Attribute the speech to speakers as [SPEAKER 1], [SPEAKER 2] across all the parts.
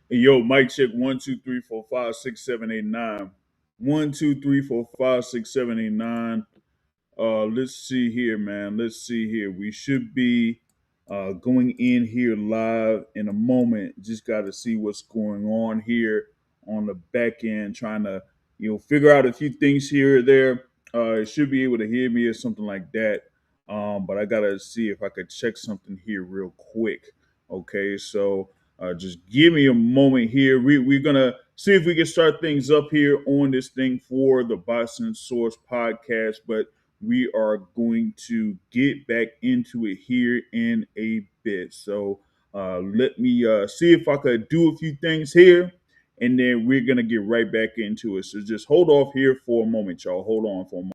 [SPEAKER 1] Yo, mic check 1 2 3 4 5 6 7 8 9. 1 2 3 4 5 6 7 8 9. Let's see here, man. Let's see here. We should be going in here live in a moment. Just got to see what's going on here on the back end, trying to figure out a few things here or there. It should be able to hear me or something like that. But I gotta see if I could check something here real quick. Okay, so just give me a moment here. We're gonna see if we can start things up here on this thing for the Boston Source podcast, but we are going to get back into it here in a bit. So let me see if I could do a few things here, and then we're going to get right back into it. So just hold off here for a moment, y'all. Hold on for a moment.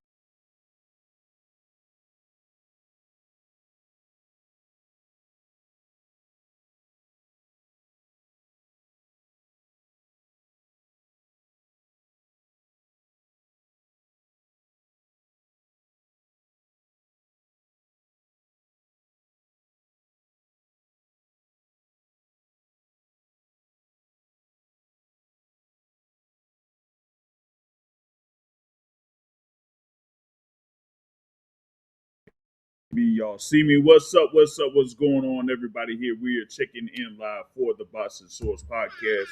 [SPEAKER 1] Y'all see me? What's up? What's up? What's going on, everybody? Here we are checking in live for the Boston Source podcast.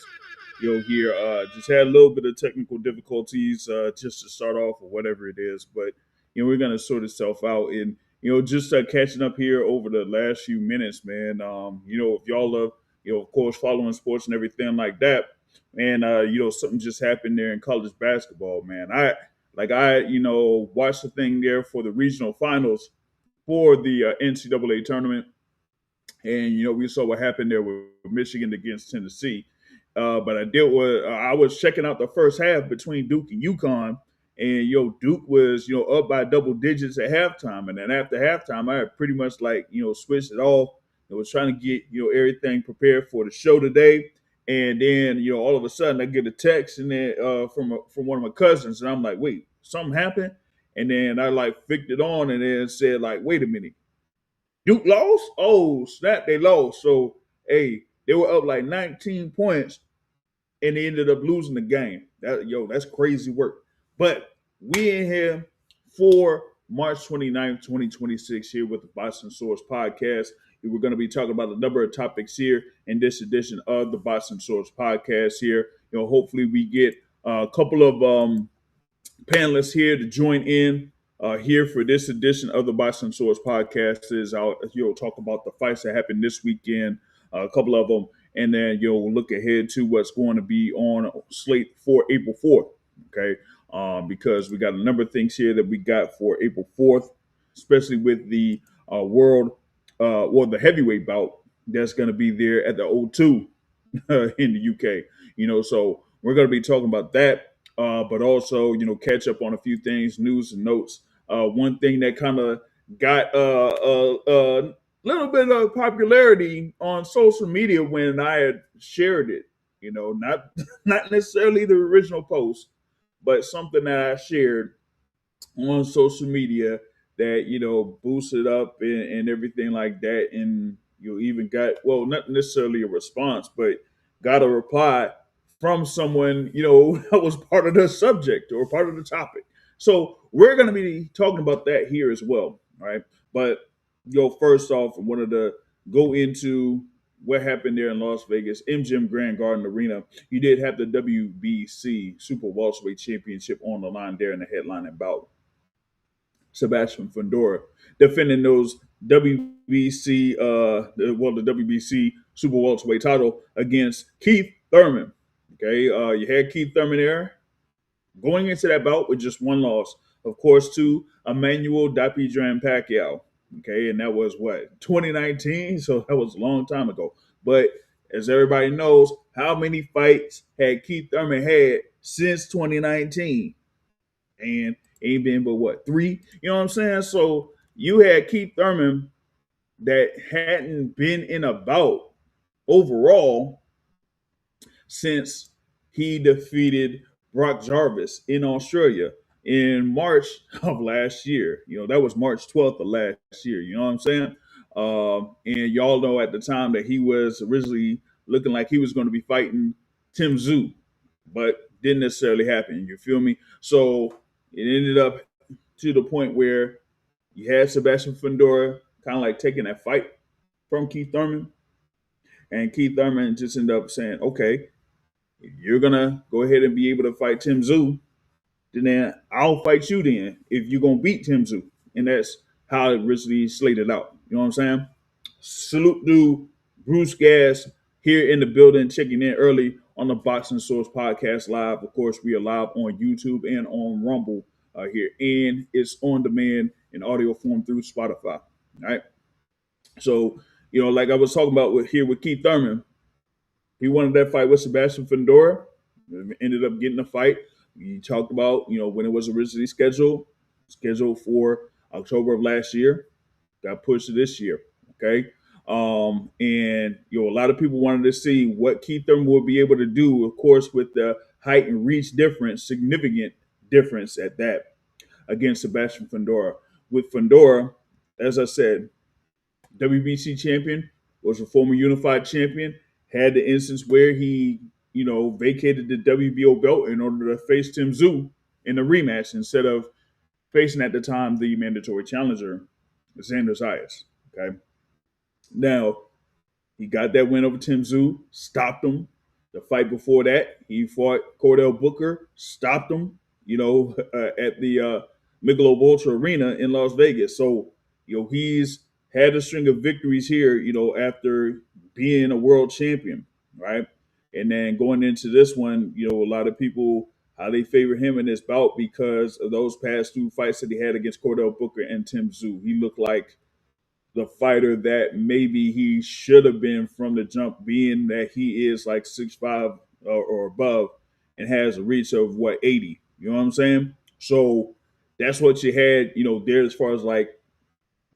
[SPEAKER 1] Here just had a little bit of technical difficulties just to start off or whatever it is, but we're gonna sort itself out and just catching up here over the last few minutes, man. If y'all are of course following sports and everything like that, and something just happened there in college basketball, man. I watched the thing there for the regional finals for the NCAA tournament, and we saw what happened there with Michigan against Tennessee. But I was checking out the first half between Duke and UConn, and Duke was up by double digits at halftime, and then after halftime, I had pretty much switched it off. I was trying to get everything prepared for the show today, and then all of a sudden I get a text and then from one of my cousins, and I'm like, wait, something happened, and then I flicked it on, and then said wait a minute, Duke lost? Oh, snap, they lost. So, hey, they were up 19 points and they ended up losing the game. That's crazy work. But we in here for March 29th, 2026 here with the Boston Source podcast. We're going to be talking about a number of topics here in this edition of the Boston Source podcast here. Hopefully we get a couple of panelists here to join in here for this edition of the Boston Source podcast. Is I'll talk about the fights that happened this weekend, a couple of them, and then we'll look ahead to what's going to be on slate for April 4th. Okay, because we got a number of things here that we got for April 4th, especially with the the heavyweight bout that's going to be there at the O2 in the UK. So we're going to be talking about that, but also catch up on a few things, news and notes. One thing that kind of got a little bit of popularity on social media when I had shared it. Not not necessarily the original post, but something that I shared on social media that boosted up and everything like that, and you even got, well, not necessarily a response, but got a reply from someone that was part of the subject or part of the topic. So we're going to be talking about that here as well, right? But first off, I wanted to go into what happened there in Las Vegas, MGM Grand Garden Arena. You did have the WBC Super Welterweight Championship on the line there in the headlining bout. Sebastian Fundora defending those the WBC Super Welterweight title against Keith Thurman. Okay, you had Keith Thurman there going into that bout with just one loss, of course, to Emmanuel Dapidran Pacquiao. Okay, and that was what, 2019, so that was a long time ago. But as everybody knows, how many fights had Keith Thurman had since 2019? And ain't been but what, three? You know what I'm saying? So you had Keith Thurman that hadn't been in a bout overall since he defeated Brock Jarvis in Australia in March of last year. That was March 12th of last year. You know what I'm saying? And y'all know at the time that he was originally looking like he was going to be fighting Tim Tszyu, but didn't necessarily happen. You feel me? So it ended up to the point where you had Sebastian Fundora kind of like taking that fight from Keith Thurman, and Keith Thurman just ended up saying, "Okay, if you're gonna go ahead and be able to fight Tim Tszyu, then I'll fight you then if you're gonna beat Tim Tszyu." And that's how it originally slated out. You know what I'm saying? Salute to Bruce Gas here in the building, checking in early on the Boxing Source Podcast Live. Of course, we are live on YouTube and on Rumble here, and it's on demand in audio form through Spotify. All right. So, like I was talking about with Keith Thurman, he wanted that fight with Sebastian Fundora, ended up getting the fight. We talked about, when it was originally scheduled for October of last year, got pushed to this year. Okay. And a lot of people wanted to see what Keith Thurman would be able to do, of course, with the height and reach difference, significant difference at that, against Sebastian Fundora. With Fundora, as I said, WBC champion, was a former unified champion, had the instance where he, vacated the WBO belt in order to face Tim Tszyu in a rematch instead of facing at the time the mandatory challenger, Xander Zayas. Okay. Now, he got that win over Tim Tszyu, stopped him. The fight before that, he fought Cordell Booker, stopped him, at the Michelob Ultra Arena in Las Vegas. So, he's had a string of victories here, after being a world champion, right? And then going into this one, a lot of people, how they favor him in this bout because of those past two fights that he had against Cordell Booker and Tim Tszyu. He looked like the fighter that maybe he should have been from the jump, being that he is like 6'5" or above and has a reach of 80. You know what I'm saying? So that's what you had, there as far as like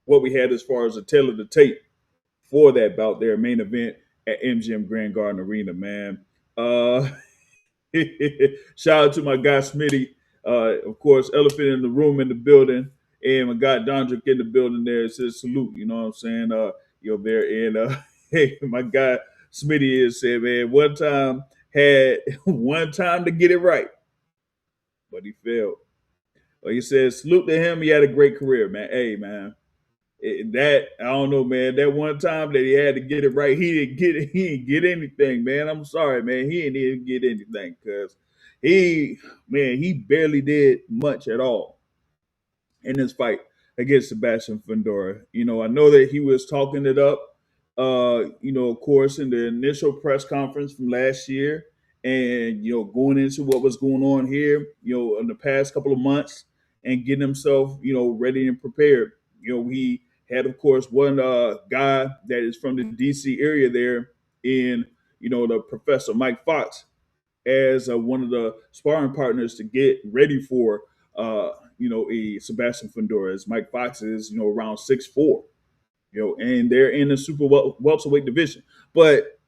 [SPEAKER 1] what we had as far as a tail of the tape for that bout there, main event at MGM Grand Garden Arena, man. Shout out to my guy Smitty. Of course, elephant in the room in the building. And my guy Dondrick in the building there. It says salute, you know what I'm saying? There. And hey, my guy Smitty is said, man, had one time to get it right, but he failed. Like he said, salute to him. He had a great career, man. Hey, man. I don't know, man. That one time that he had to get it right, he didn't get anything, man. I'm sorry, man. He didn't even get anything because he barely did much at all in this fight against Sebastian Fundora. I know that he was talking it up, of course, in the initial press conference from last year, and going into what was going on here, in the past couple of months, and getting himself, ready and prepared. He had, of course, one guy that is from the DC area there in, the Professor Mike Fox as one of the sparring partners to get ready for, a Sebastian Fundora, as Mike Fox is, around 6'4", and they're in the super welterweight division. But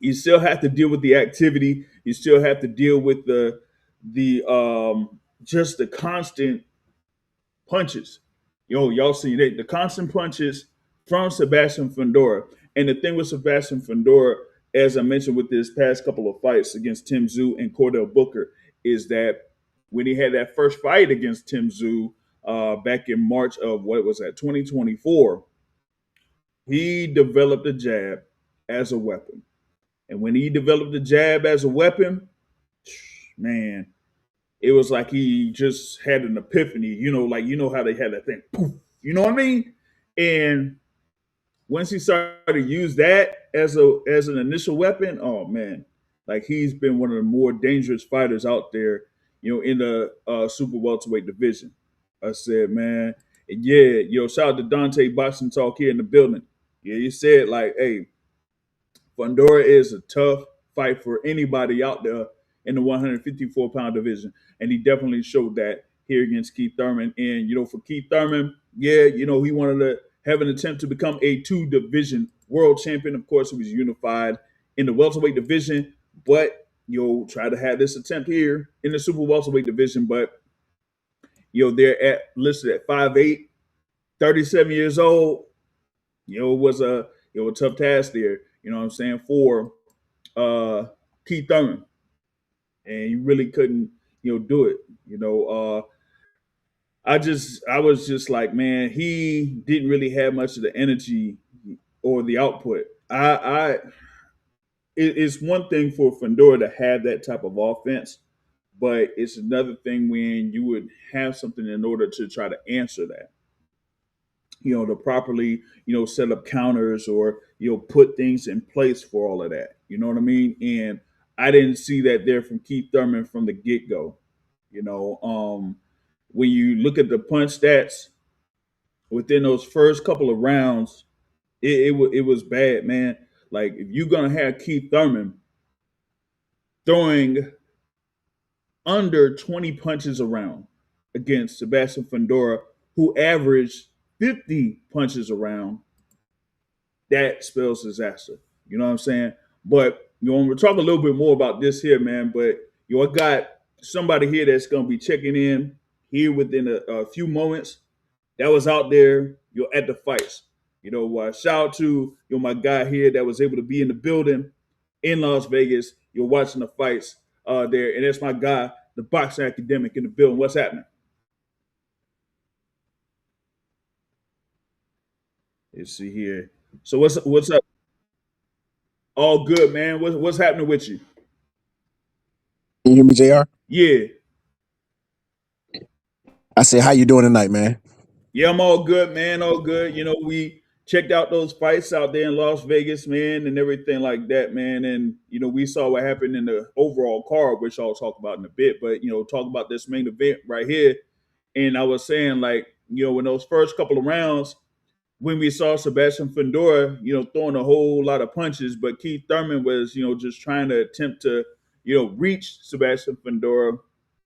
[SPEAKER 1] you still have to deal with the activity. You still have to deal with the just the constant punches. Y'all see the constant punches from Sebastian Fundora. And the thing with Sebastian Fundora, as I mentioned with this past couple of fights against Tim Tszyu and Cordell Booker, is that when he had that first fight against Tim Tszyu back in March of 2024, he developed a jab as a weapon. And when he developed the jab as a weapon, man, it was like he just had an epiphany, how they had that thing, poof, you know what I mean? And once he started to use that as an initial weapon, oh man, like he's been one of the more dangerous fighters out there, in the super welterweight division. I said, man, and yeah, shout out to Deontay Boxing Talk here in the building. Yeah, he said like, hey, Fundora is a tough fight for anybody out there in the 154-pound division. And he definitely showed that here against Keith Thurman. And, for Keith Thurman, he wanted to have an attempt to become a two-division world champion. Of course, he was unified in the welterweight division, but, try to have this attempt here in the super welterweight division. But, they're listed at 5'8", 37 years old. It was a tough task there. you know what I'm saying, for Keith Thurman, and you really couldn't, do it. I was just like, man, he didn't really have much of the energy or the output. It's one thing for Fundora to have that type of offense, but it's another thing when you would have something in order to try to answer that. To properly, set up counters or put things in place for all of that. You know what I mean? And I didn't see that there from Keith Thurman from the get go. You know, when you look at the punch stats within those first couple of rounds, it was bad, man. Like if you're gonna have Keith Thurman throwing under 20 punches around against Sebastian Fundora, who averaged 50 punches around, that spells disaster. You know what I'm saying? But I'm gonna talk a little bit more about this here, man. But I got somebody here that's gonna be checking in here within a few moments. That was out there, at the fights. Shout out to my guy here that was able to be in the building in Las Vegas. You're watching the fights there, and that's my guy, the boxing academic in the building. What's happening? Let's see here. So what's up? All good, man. What's happening with you?
[SPEAKER 2] Can you hear me, JR?
[SPEAKER 1] Yeah.
[SPEAKER 2] I said, how you doing tonight, man?
[SPEAKER 1] Yeah, I'm all good, man. All good. We checked out those fights out there in Las Vegas, man, and everything like that, man. And we saw what happened in the overall card, which I'll talk about in a bit. But talk about this main event right here. And I was saying, like, in those first couple of rounds, when we saw Sebastian Fundora, throwing a whole lot of punches, but Keith Thurman was, just trying to attempt to, reach Sebastian Fundora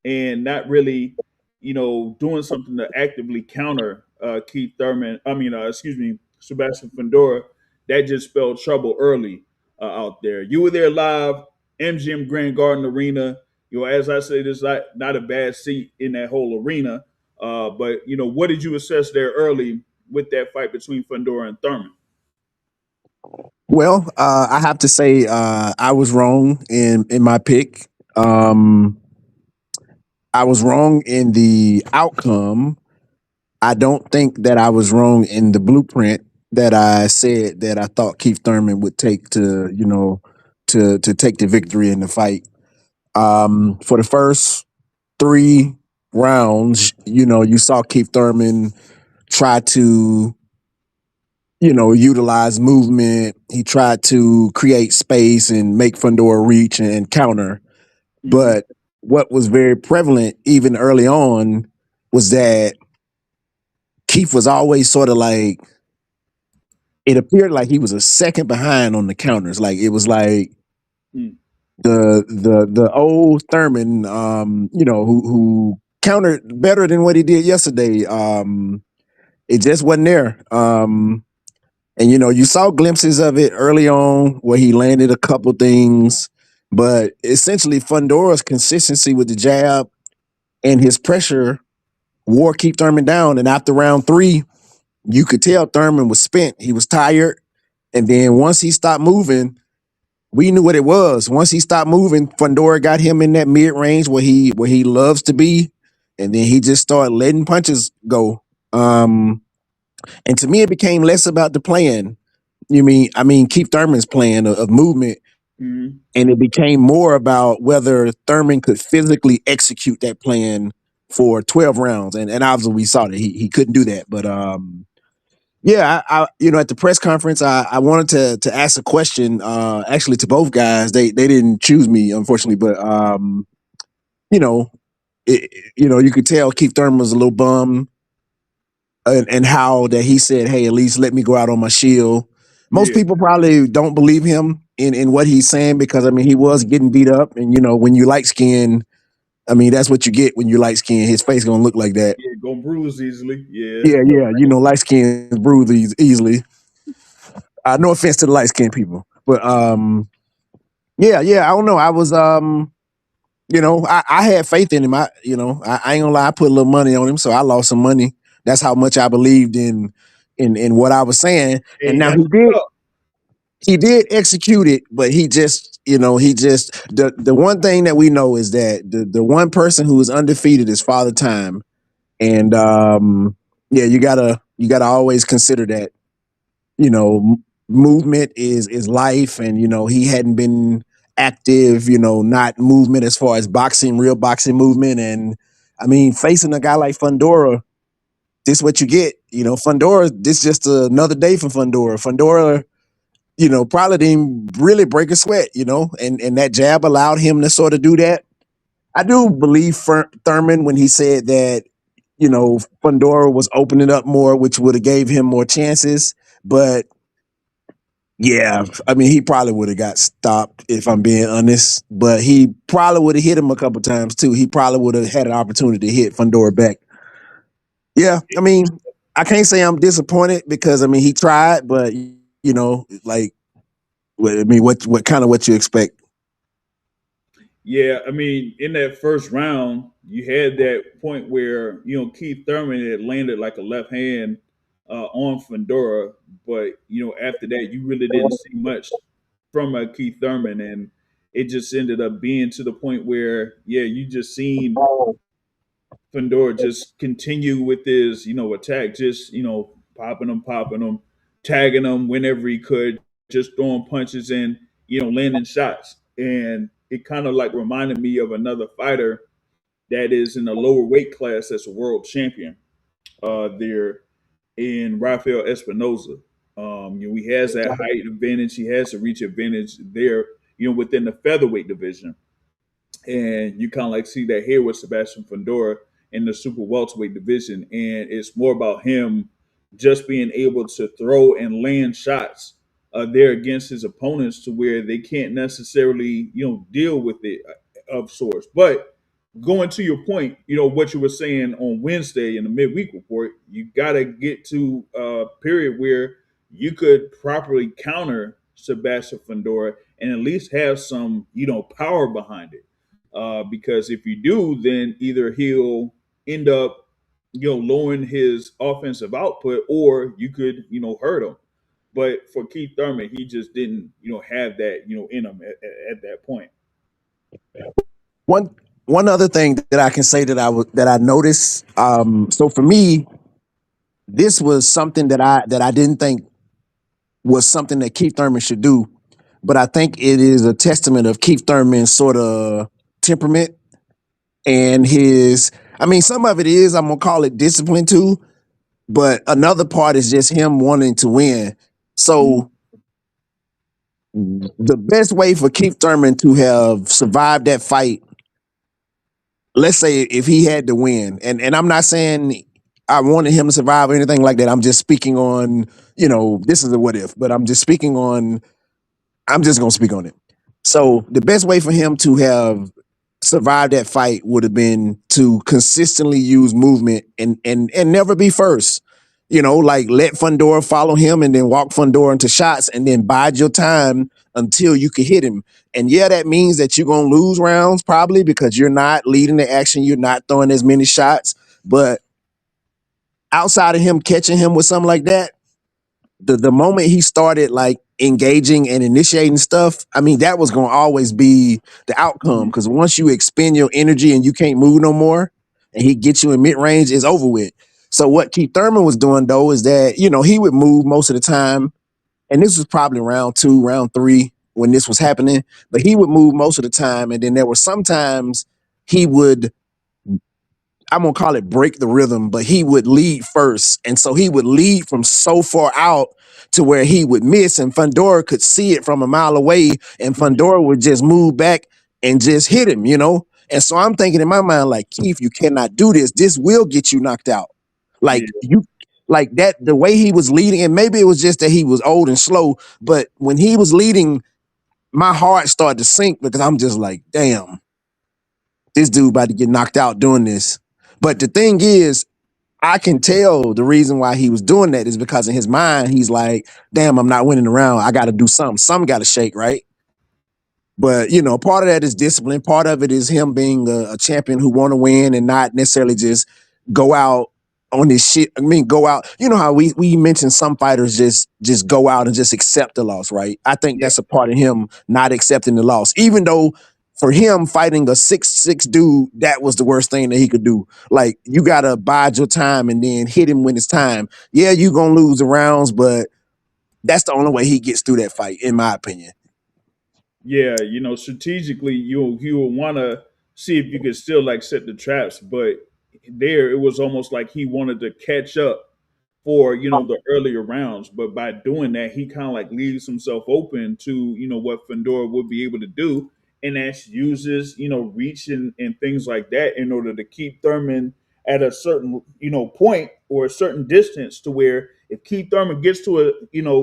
[SPEAKER 1] and not really, doing something to actively counter Keith Thurman. Excuse me, Sebastian Fundora. That just spelled trouble early out there. You were there live, MGM Grand Garden Arena. As I said, it's not a bad seat in that whole arena. But what did you assess there early with that fight between Fundora and Thurman?
[SPEAKER 2] Well, I have to say I was wrong in my pick. I was wrong in the outcome. I don't think that I was wrong in the blueprint that I said that I thought Keith Thurman would take to, to take the victory in the fight. For the first 3 rounds, you saw Keith Thurman try to utilize movement. He tried to create space and make Fundora reach and counter.
[SPEAKER 1] Mm-hmm.
[SPEAKER 2] But what was very prevalent even early on was that Keith was always sort of like, it appeared like he was a second behind on the counters. Like it was like
[SPEAKER 1] Mm.
[SPEAKER 2] the old Thurman, who countered better than what he did yesterday. It just wasn't there. And you saw glimpses of it early on where he landed a couple things, but essentially Fundora's consistency with the jab and his pressure wore Keith Thurman down. And after round 3, you could tell Thurman was spent. He was tired. And then once he stopped moving, we knew what it was. Once he stopped moving, Fundora got him in that mid range where he loves to be, and then he just started letting punches go. And to me, it became less about the plan. Keith Thurman's plan of movement,
[SPEAKER 1] Mm-hmm.
[SPEAKER 2] and it became more about whether Thurman could physically execute that plan for 12 rounds. And obviously we saw that he couldn't do that. But yeah, I at the press conference, I wanted to ask a question actually to both guys. They didn't choose me, unfortunately, but you know, you could tell Keith Thurman was a little bummed, and how that he said, "Hey, at least let me go out on my shield." Most
[SPEAKER 1] Yeah.
[SPEAKER 2] people probably don't believe him in what he's saying because he was getting beat up, and when you light skin, that's what you get when you light skin. His face gonna look like that.
[SPEAKER 1] Yeah, go bruise easily. Yeah.
[SPEAKER 2] Yeah, yeah, light skin bruise easily. No offense to the light skinned people, but yeah, I don't know. I was I had faith in him. I ain't gonna lie, I put a little money on him, so I lost some money. That's how much I believed in what I was saying.
[SPEAKER 1] Hey,
[SPEAKER 2] And now
[SPEAKER 1] that's
[SPEAKER 2] he did.
[SPEAKER 1] what's up.
[SPEAKER 2] he did execute it, but the one thing that we know is that the one person who is undefeated is Father Time. And yeah, you gotta always consider that, movement is life, and he hadn't been active, not movement as far as boxing, real boxing movement. And I mean, facing a guy like Fundora, this what you get. Fundora, this just another day for Fundora. Fundora, probably didn't really break a sweat, and that jab allowed him to sort of do that. I do believe Thurman when he said that, Fundora was opening up more, which would have gave him more chances. But yeah, I mean, he probably would have got stopped if I'm being honest. But he probably would have hit him a couple times too. He probably would have had an opportunity to hit Fundora back. Yeah, I mean, I can't say I'm disappointed because I mean he tried, but like, I mean, what kind of what you expect?
[SPEAKER 1] Yeah, I mean, in that first round, you had that point where Keith Thurman had landed like a left hand on Fundora, but after that, you really didn't see much from Keith Thurman, and it just ended up being to the point where you just seen Fundora just continue with his attack, just popping them, tagging them whenever he could, just throwing punches and landing shots, and it kind of like reminded me of another fighter that is in a lower weight class that's a world champion. There in Rafael Espinoza. He has that height advantage. He has a reach advantage there. Within the featherweight division, and you kind of like see that here with Sebastian Fundora in the super welterweight division, and it's more about him just being able to throw and land shots there against his opponents to where they can't necessarily deal with it of sorts. But going to your point, what you were saying on Wednesday in the midweek report, you got to get to a period where you could properly counter Sebastian Fundora and at least have some power behind it. Because if you do, then either he'll end up, lowering his offensive output, or you could, hurt him. But for Keith Thurman, he just didn't, have that, in him at that point.
[SPEAKER 2] One one other thing that I can say that I noticed. So for me, this was something that I didn't think was something that Keith Thurman should do, but I think it is a testament of Keith Thurman's sort of temperament and his. I mean, some of it is I'm gonna call it discipline too, but another part is just him wanting to win.
[SPEAKER 1] Mhm.
[SPEAKER 2] So the best way for Keith Thurman to have survived that fight, let's say if he had to win, and I'm not saying I wanted him to survive or anything like that. I'm just speaking on, this is a what if, but I'm just gonna speak on it. So the best way for him to have survived that fight would have been to consistently use movement and never be first. Like let Fundora follow him and then walk Fundora into shots and then bide your time until you can hit him. And yeah, that means that you're gonna lose rounds probably because you're not leading the action, you're not throwing as many shots. But outside of him catching him with something like that, the moment he started like engaging and initiating stuff, I mean, that was gonna always be the outcome.
[SPEAKER 1] Mhm.
[SPEAKER 2] Because once you expend your energy and you can't move no more, and he gets you in mid range, it's over with. So what Keith Thurman was doing though is that he would move most of the time, and this was probably round two, round three when this was happening. But he would move most of the time, and then there were sometimes he would, I'm gonna call it break the rhythm, but he would lead first. And so he would lead from so far out to where he would miss, and Fundora could see it from a mile away, and
[SPEAKER 1] Mhm.
[SPEAKER 2] Fundora would just move back and just hit him. And so I'm thinking in my mind, like, Keith, you cannot do this. This will get you knocked out. Like
[SPEAKER 1] Yeah.
[SPEAKER 2] you like that, the way he was leading, and maybe it was just that he was old and slow, but when he was leading, my heart started to sink because I'm just like, damn, this dude about to get knocked out doing this. But the thing is, I can tell the reason why he was doing that is because in his mind, he's like, damn, I'm not winning the round. I got to do something. Something got to shake, right? But, part of that is discipline. Part of it is him being a champion who want to win and not necessarily just go out on this shit. I mean, go out. You know how we mentioned some fighters just go out and just accept the loss, right? I think
[SPEAKER 1] Yeah.
[SPEAKER 2] that's a part of him not accepting the loss, even though for him fighting a 6'6" dude, that was the worst thing that he could do. Like you gotta bide your time and then hit him when it's time. Yeah, you gonna lose the rounds, but that's the only way he gets through that fight, in my opinion.
[SPEAKER 1] Yeah, strategically, you'll want to see if you could still like set the traps, but there it was almost like he wanted to catch up for the earlier rounds, but by doing that, he kind of like leaves himself open to what Fundora would be able to do, and that's uses reach and things like that in order to keep Thurman at a certain point or a certain distance to where if Keith Thurman gets to a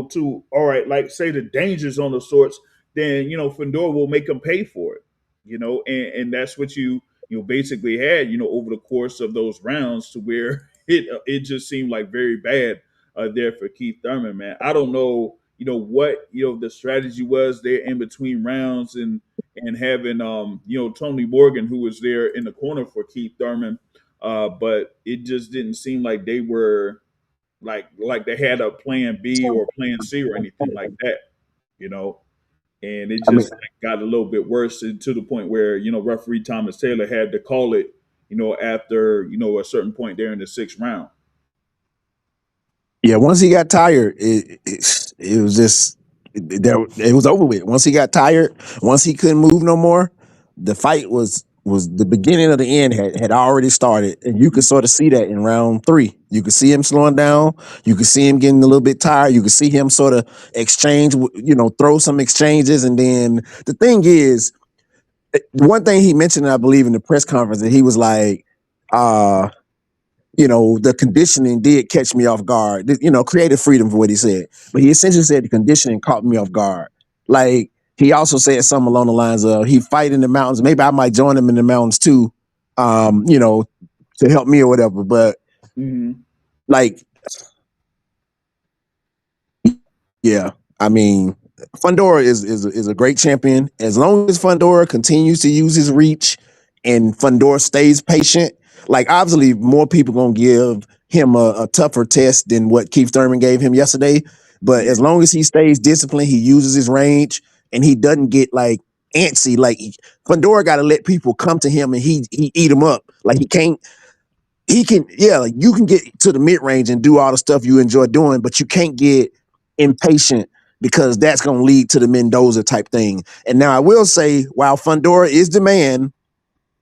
[SPEAKER 1] to all right, like say the dangers on the sorts, then Fundora will make him pay for it, and that's what you basically had over the course of those rounds to where it just seemed like very bad there for Keith Thurman, man. I don't know, what the strategy was there in between rounds and having Tony Morgan who was there in the corner for Keith Thurman, but it just didn't seem like they were like they had a plan B or plan C or anything like that, you know. And it
[SPEAKER 2] I mean,
[SPEAKER 1] just like, got a little bit worse to the point where referee Thomas Taylor had to call it after a certain point there in the sixth round.
[SPEAKER 2] yeah, once he got tired, it was just it was over with. Once he got tired, once he couldn't move no more, the fight was the beginning of the end had already started, and you could sort of see that in round three. You could see him slowing down. You could see him getting a little bit tired. You could see him sort of exchange, throw some exchanges, and then the thing is, one thing he mentioned, I believe, in the press conference, that he was like, uh the conditioning did catch me off guard. Creative freedom for what he said. But he essentially said the conditioning caught me off guard. Like he also said something along the lines of he fight in the mountains. Maybe I might join him in the mountains too, um, you know, to help me or whatever. But
[SPEAKER 1] Mm-hmm.
[SPEAKER 2] like, yeah, I mean, Fundora is a great champion. As long as Fundora continues to use his reach and Fundora stays patient, like obviously more people gonna give him a tougher test than what Keith Thurman gave him yesterday. But
[SPEAKER 1] Yeah.
[SPEAKER 2] as long as he stays disciplined, he uses his range and he doesn't get like antsy. Like Fundora got to let people come to him and he eat them up. Like he can, yeah, like you can get to the mid range and do all the stuff you enjoy doing, but you can't get impatient because that's going to lead to the Mendoza type thing. And now I will say, while Fundora is the man,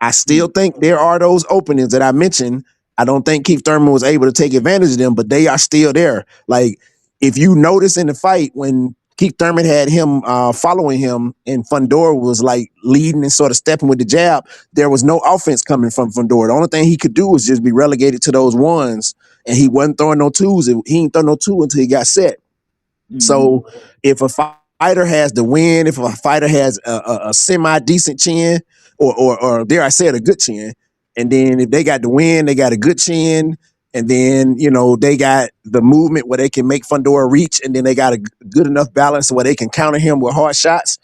[SPEAKER 2] I still
[SPEAKER 1] Mm-hmm.
[SPEAKER 2] think there are those openings that I mentioned. I don't think Keith Thurman was able to take advantage of them, but they are still there. Like if you notice in the fight when Keith Thurman had him following him and Fundora was like leading and sort of stepping with the jab, there was no offense coming from Fundora. The only thing he could do was just be relegated to those ones, and he wasn't throwing no twos. He ain't throw no two until he got set.
[SPEAKER 1] Mm-hmm.
[SPEAKER 2] So if a fighter has the win, if a fighter has a semi decent chin, or dare I say it, a good chin, and then if they got the win, they got a good chin, and then they got the movement where they can make Fundora reach, and then they got a good enough balance where they can counter him with hard shots.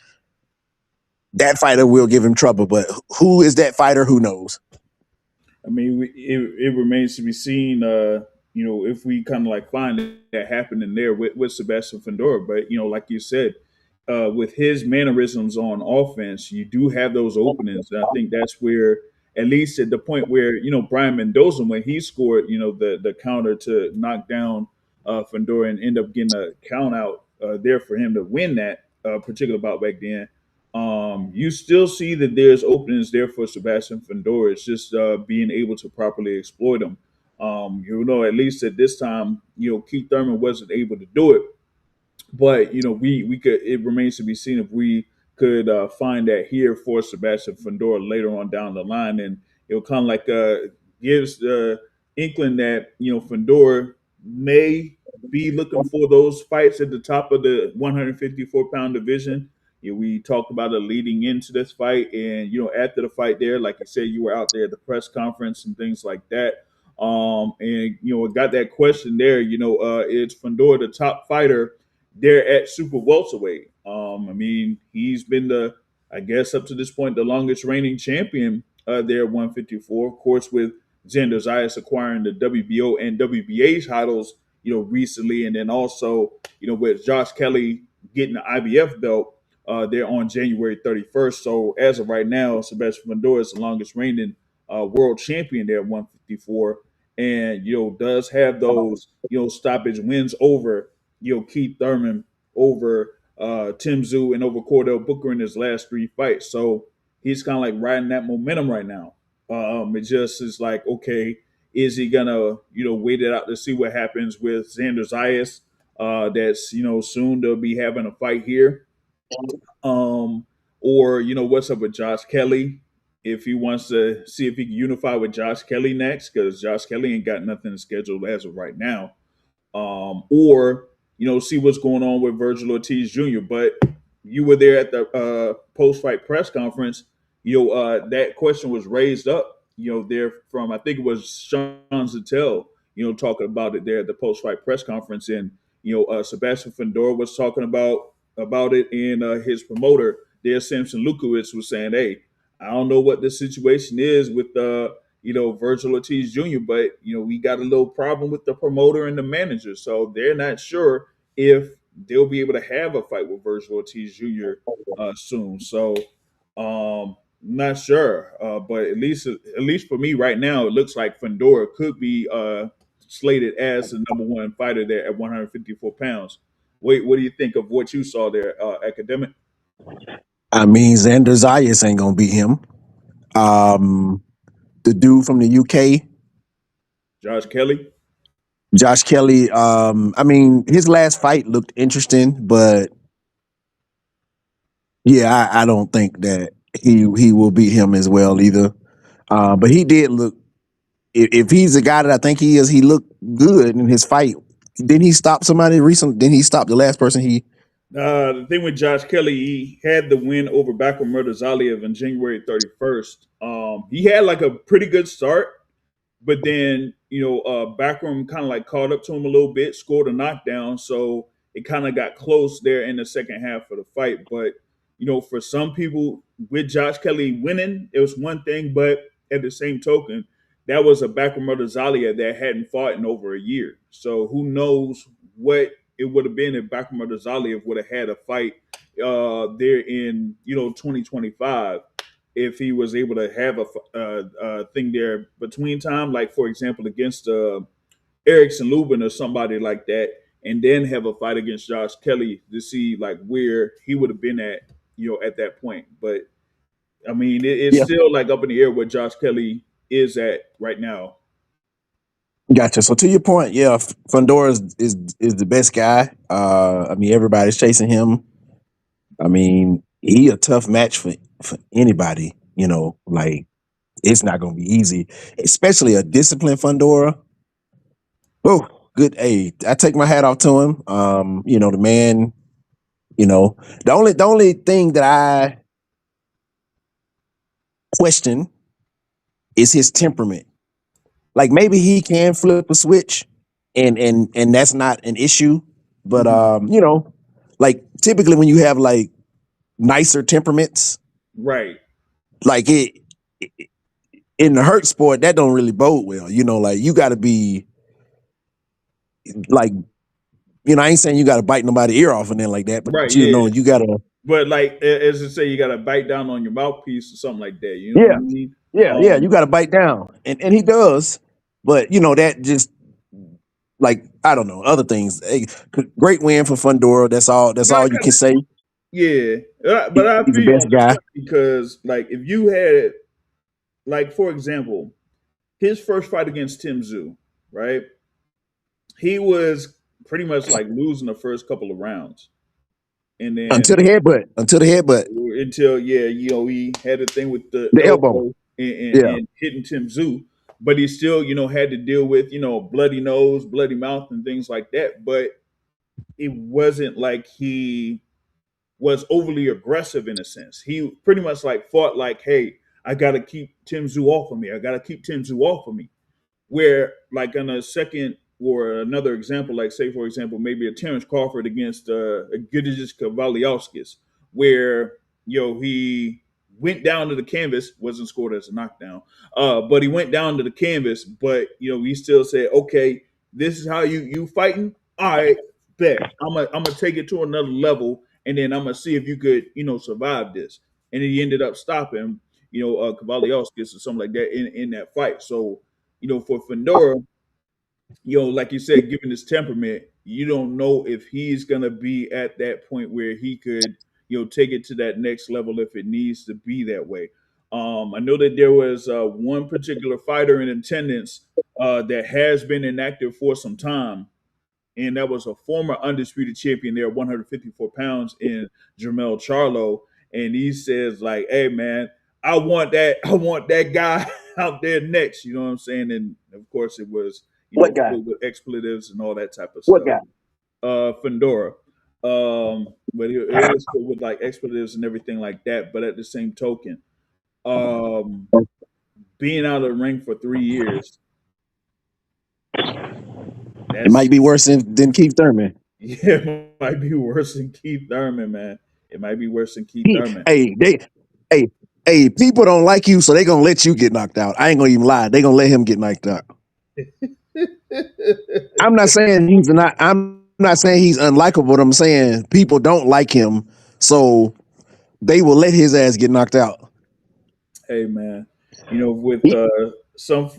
[SPEAKER 2] That fighter will give him trouble, but who is that fighter? Who knows?
[SPEAKER 1] I mean, it remains to be seen, if we kind of like find that happening there with Sebastian Fundora. But, like you said, with his mannerisms on offense, you do have those openings. And I think that's where, at least at the point where, Brian Mendoza, when he scored, the counter to knock down Fundora and end up getting a count out there for him to win that particular bout back then. You still see that there's openings there for Sebastian Fundora. It's just being able to properly exploit them. At least at this time, Keith Thurman wasn't able to do it, but we could. It remains to be seen if we could find that here for Sebastian Fundora later on down the line, and kind of like gives the inkling that Fundora may be looking for those fights at the top of the 154-pound division. We talked about it leading into this fight, and after the fight there, like you said, you were out there at the press conference and things like that. And got that question there. Is Fundora the top fighter there at super welterweight? I mean, he's been I guess up to this point, the longest reigning champion there at 154. Of course, with Xander Zayas acquiring the WBO and WBA titles, recently, and then also, with Josh Kelly getting the IBF belt, they're on January 31st. So as of right now, Sebastian Fundora is the longest reigning world champion there at 154, and does have those stoppage wins over Keith Thurman, over Tim Tszyu, and over Cordell Booker in his last three fights. So he's kind of like riding that momentum right now. It just is like, okay, is he gonna wait it out to see what happens with Xander Zayas? That's soon to be having a fight here. Um, or what's up with Josh Kelly? If he wants to see if he can unify with Josh Kelly next, because Josh Kelly ain't got nothing scheduled as of right now. Or see what's going on with Virgil Ortiz Jr. But you were there at the post-fight press conference. That question was raised up. There from, I think it was Sean Zattel. Talking about it there at the post-fight press conference, and Sebastian Fundora was talking about it, and his promoter there, Samson Lukowicz, was saying, "Hey, I don't know what the situation is with Virgil Ortiz Jr., but we got a little problem with the promoter and the manager, so they're not sure if they'll be able to have a fight with Virgil Ortiz Jr. Soon. So not sure, but at least for me right now, it looks like Fundora could be slated as the number one fighter there at 154 pounds. Wait, what do you think of what you saw there, academic?
[SPEAKER 2] I mean, Xander Zayas ain't gonna beat him. Um, the dude from the UK,
[SPEAKER 1] Josh Kelly?
[SPEAKER 2] Josh Kelly. I mean, his last fight looked interesting, but yeah, I don't think that he will beat him as well either. But he did look. If he's the guy that I think he is, he looked good in his fight. Didn't he stop somebody recently? Didn't he stop the last person he?
[SPEAKER 1] The thing with Josh Kelly, he had the win over Bakum Murtazaliev on January 31st. He had like a pretty good start, but then Backroom kind of like caught up to him a little bit, scored a knockdown, so it kind of got close there in the second half of the fight. But for some people, with Josh Kelly winning, it was one thing, but at the same token, that was a Backroom Murtazalia that hadn't fought in over a year. So who knows what it would have been if Backroom Murtazalia would have had a fight there in 2025, if he was able to have a thing there between time, like for example against Erickson Lubin or somebody like that, and then have a fight against Josh Kelly to see like where he would have been at, at that point. But I mean, it's
[SPEAKER 2] Yeah,
[SPEAKER 1] still like up in the air where Josh Kelly is at right now.
[SPEAKER 2] gotcha. So to your point, yeah, Fundora is the best guy. I mean, everybody's chasing him. I mean, he a tough match for anybody. Like it's not gonna be easy, especially a disciplined Fundora. Oh, good. Hey, I take my hat off to him. The man. The only thing that I question is his temperament. Like maybe he can flip a switch, and that's not an issue. But
[SPEAKER 1] Mhm.
[SPEAKER 2] like typically when you have like nicer temperaments,
[SPEAKER 1] Right,
[SPEAKER 2] like it in the hurt sport, that don't really bode well. Like you got to be like, I ain't saying you got to bite nobody ear off and then like that, but
[SPEAKER 1] right, yeah.
[SPEAKER 2] you got to.
[SPEAKER 1] But like as I say, you got to bite down on your mouthpiece or something like that. You know what I
[SPEAKER 2] Yeah,
[SPEAKER 1] mean?
[SPEAKER 2] yeah, you got to bite down, and he does. But that just like I don't know other things. Hey, great win for Fundora. That's all. That's
[SPEAKER 1] No, I
[SPEAKER 2] all you
[SPEAKER 1] kind
[SPEAKER 2] can say.
[SPEAKER 1] Yeah, but I
[SPEAKER 2] He's the
[SPEAKER 1] feel you
[SPEAKER 2] best
[SPEAKER 1] on this
[SPEAKER 2] guy.
[SPEAKER 1] one because, like, if you had, like, for example, his first fight against Tim Tszyu, right? He was pretty much like losing the first couple of rounds, and
[SPEAKER 2] Until
[SPEAKER 1] then
[SPEAKER 2] the headbutt. Until the headbutt.
[SPEAKER 1] until he had a thing with the
[SPEAKER 2] The elbow.
[SPEAKER 1] elbow
[SPEAKER 2] Yeah.
[SPEAKER 1] and hitting Tim Tszyu, but he still had to deal with bloody nose, bloody mouth, and things like that. But it wasn't like he was overly aggressive in a sense. He pretty much like fought like, hey, I gotta keep Tim Tszyu off of me. I gotta keep Tim Tszyu off of me. Where like on a second or another example, like say for example, maybe a Terrence Crawford against a Gidigis Kavaliauskas, where he went down to the canvas, wasn't scored as a knockdown, but he went down to the canvas. But he still said, "Okay, this is how you fighting. All right, bet. I'm gonna take it to another level, and then I'm gonna see if you could survive this." And he ended up stopping Kavaliauskas or something like that in that fight. So for Fundora, like you said, given his temperament, you don't know if he's gonna be at that point where he could, take it to that next level if it needs to be that way. I know that there was one particular fighter in attendance that has been inactive for some time, and that was a former undisputed champion there, 154 pounds, in Jermell Charlo. And he says, like, "Hey man, I want that guy out there next." You know what I'm saying? And of course, it was
[SPEAKER 2] What guy?
[SPEAKER 1] filled with expletives and all that type of
[SPEAKER 2] What
[SPEAKER 1] stuff.
[SPEAKER 2] guy?
[SPEAKER 1] Fundora, but it was filled with like expletives and everything like that. But at the same token, um, being out of the ring for 3 years,
[SPEAKER 2] It might
[SPEAKER 1] that's
[SPEAKER 2] be worse than Keith Thurman.
[SPEAKER 1] yeah, it might be worse than Keith Thurman, man. It might be worse than Keith
[SPEAKER 2] He,
[SPEAKER 1] Thurman.
[SPEAKER 2] hey, they, hey, hey, people don't like you, so they gonna let you get knocked out. I ain't gonna even lie. They gonna let him get knocked out. I'm not saying he's not. I'm not saying he's unlikable. But I'm saying people don't like him, so they will let his ass get knocked out.
[SPEAKER 1] Hey, man, with some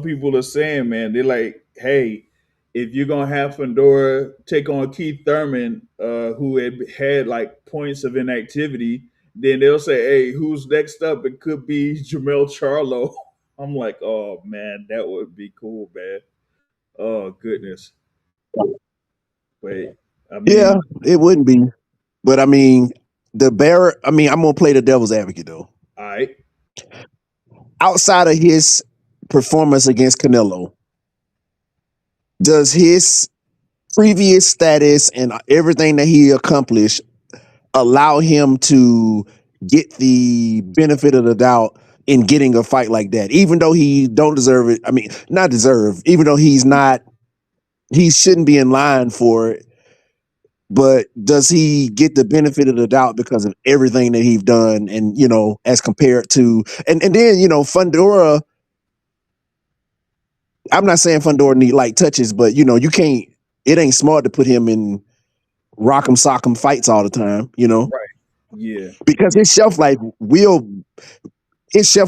[SPEAKER 1] people are saying, man, they're like, hey, if you're gonna have Fundora take on Keith Thurman, who had like points of inactivity, then they'll say, hey, who's next up? It could be Jamel Charlo. I'm like, oh man, that would be cool, man. Oh goodness. But I
[SPEAKER 2] Yeah,
[SPEAKER 1] mean,
[SPEAKER 2] it wouldn't be. But I mean, the bear. I mean, I'm gonna play the devil's advocate though.
[SPEAKER 1] all right.
[SPEAKER 2] Outside of his performance against Canelo, does his previous status and everything that he accomplished allow him to get the benefit of the doubt in getting a fight like that, even though he don't deserve it? I mean, not deserve, even though he shouldn't be in line for it. But does he get the benefit of the doubt because of everything that he's done, and as compared to, and then Fundora? I'm not saying Fundora need light touches, but you can't. It ain't smart to put him in rock'em sock'em fights all the time,
[SPEAKER 1] Right. Yeah.
[SPEAKER 2] because
[SPEAKER 1] Yeah.
[SPEAKER 2] his shelf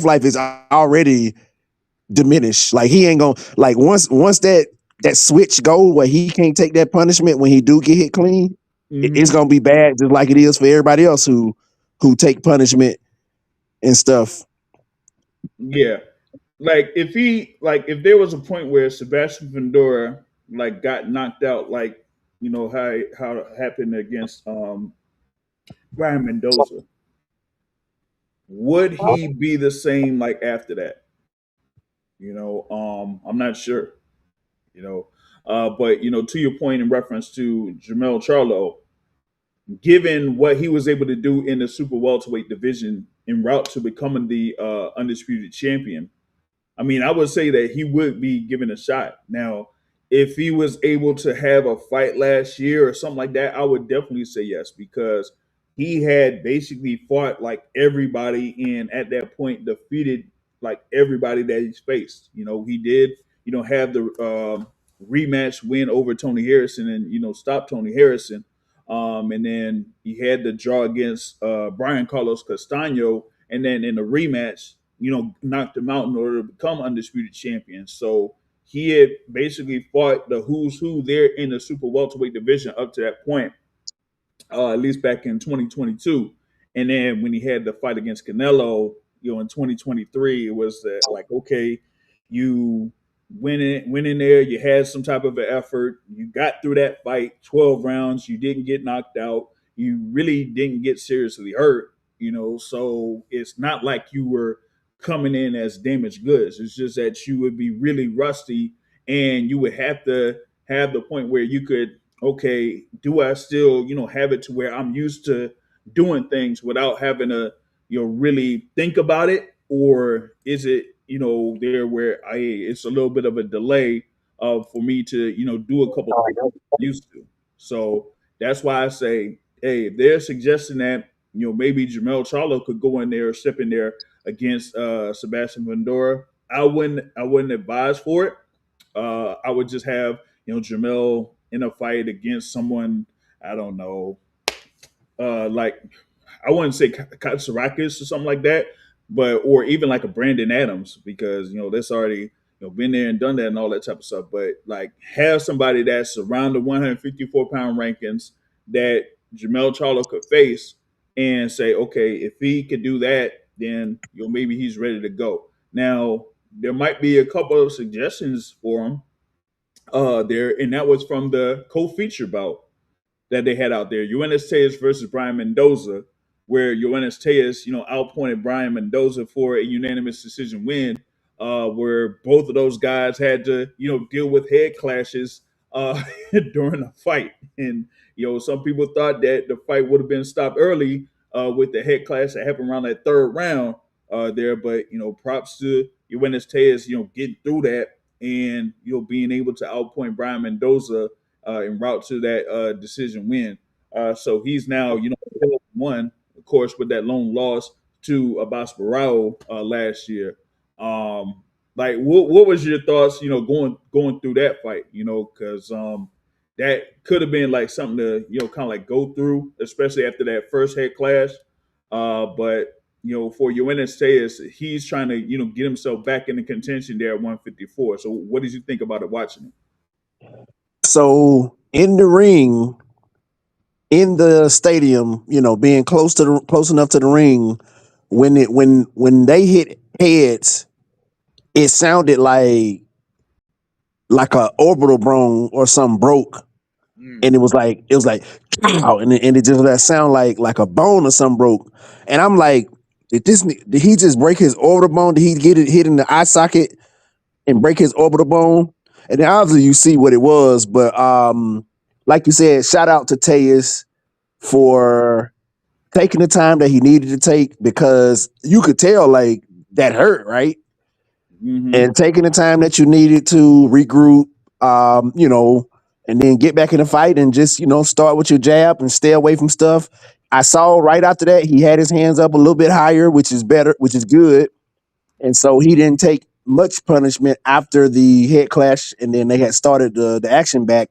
[SPEAKER 2] life is already diminished. Like he ain't gonna, like, once that switch go where he can't take that punishment when he do get hit clean, it's
[SPEAKER 1] Hmm.
[SPEAKER 2] gonna be bad, just like it is for everybody else who take punishment and stuff.
[SPEAKER 1] Yeah. If there was a point where Sebastian Fundora like got knocked out, like how it happened against Brian Mendoza, would he be the same like after that? I'm not sure. But to your point in reference to Jamel Charlo, given what he was able to do in the super welterweight division en route to becoming the undisputed champion, I mean, I would say that he would be given a shot. Now, if he was able to have a fight last year or something like that, I would definitely say yes, because he had basically fought like everybody and at that point defeated like everybody that he's faced. He did, have the rematch win over Tony Harrison and, stop Tony Harrison. And then he had the draw against Brian Carlos Castano. And then in the rematch, knocked him out in order to become undisputed champion. So he had basically fought the who's who there in the super welterweight division up to that point, at least back in 2022. And then when he had the fight against Canelo, in 2023, it was that like, okay, you went in there, you had some type of an effort, you got through that fight, 12 rounds, you didn't get knocked out, you really didn't get seriously hurt, so it's not like you were coming in as damaged goods. It's just that you would be really rusty and you would have to have the point where you could, okay, do I still, have it to where I'm used to doing things without having to, really think about it? Or is it, there where it's a little bit of a delay for me to, do a couple things I'm used to. So that's why I say, hey, if they're suggesting that, maybe Jamel Charlo could go in there, step in there against Sebastian Fundora. I wouldn't advise for it. I would just have Jamel in a fight against someone, I don't know, like I wouldn't say Katsarakis or something like that, but or even like a Brandon Adams, because that's already been there and done that and all that type of stuff. But like have somebody that's around the 154-pound rankings that Jamel Charlo could face and say, okay, if he could do that, then maybe he's ready to go. Now there might be a couple of suggestions for him there, and that was from the co-feature bout that they had out there. Yoenis Tejas versus Brian Mendoza, where Yoenis Tejas, outpointed Brian Mendoza for a unanimous decision win, where both of those guys had to, deal with head clashes during the fight. And, some people thought that the fight would have been stopped early with the head clash that happened around that third round there. But, props to Yoenis Tejas, getting through that and, being able to outpoint Brian Mendoza en route to that decision win. So he's now, 1, of course, with that lone loss to Abbas Barao last year. Like, what was your thoughts, going through that fight? Because that could have been like something to, kind of like go through, especially after that first head clash. But for Yoenis Tejas, he's trying to, get himself back into contention there at 154. So what did you think about it watching it?
[SPEAKER 2] So in the ring, in the stadium, being close enough to the ring, when they hit heads, it sounded like a orbital bone or something broke,
[SPEAKER 1] Mm.
[SPEAKER 2] and it was like wow, and it just that sound like a bone or something broke, and I'm like, did he just break his orbital bone? Did he get it hit in the eye socket and break his orbital bone? And then obviously you see what it was, but like you said, shout out to Tejas for taking the time that he needed to take, because you could tell like that hurt, right?
[SPEAKER 1] Mm-hmm.
[SPEAKER 2] And taking the time that you needed to regroup, and then get back in the fight and just, start with your jab and stay away from stuff. I saw right after that he had his hands up a little bit higher, which is better, which is good. And so he didn't take much punishment after the head clash, and then they had started the action back.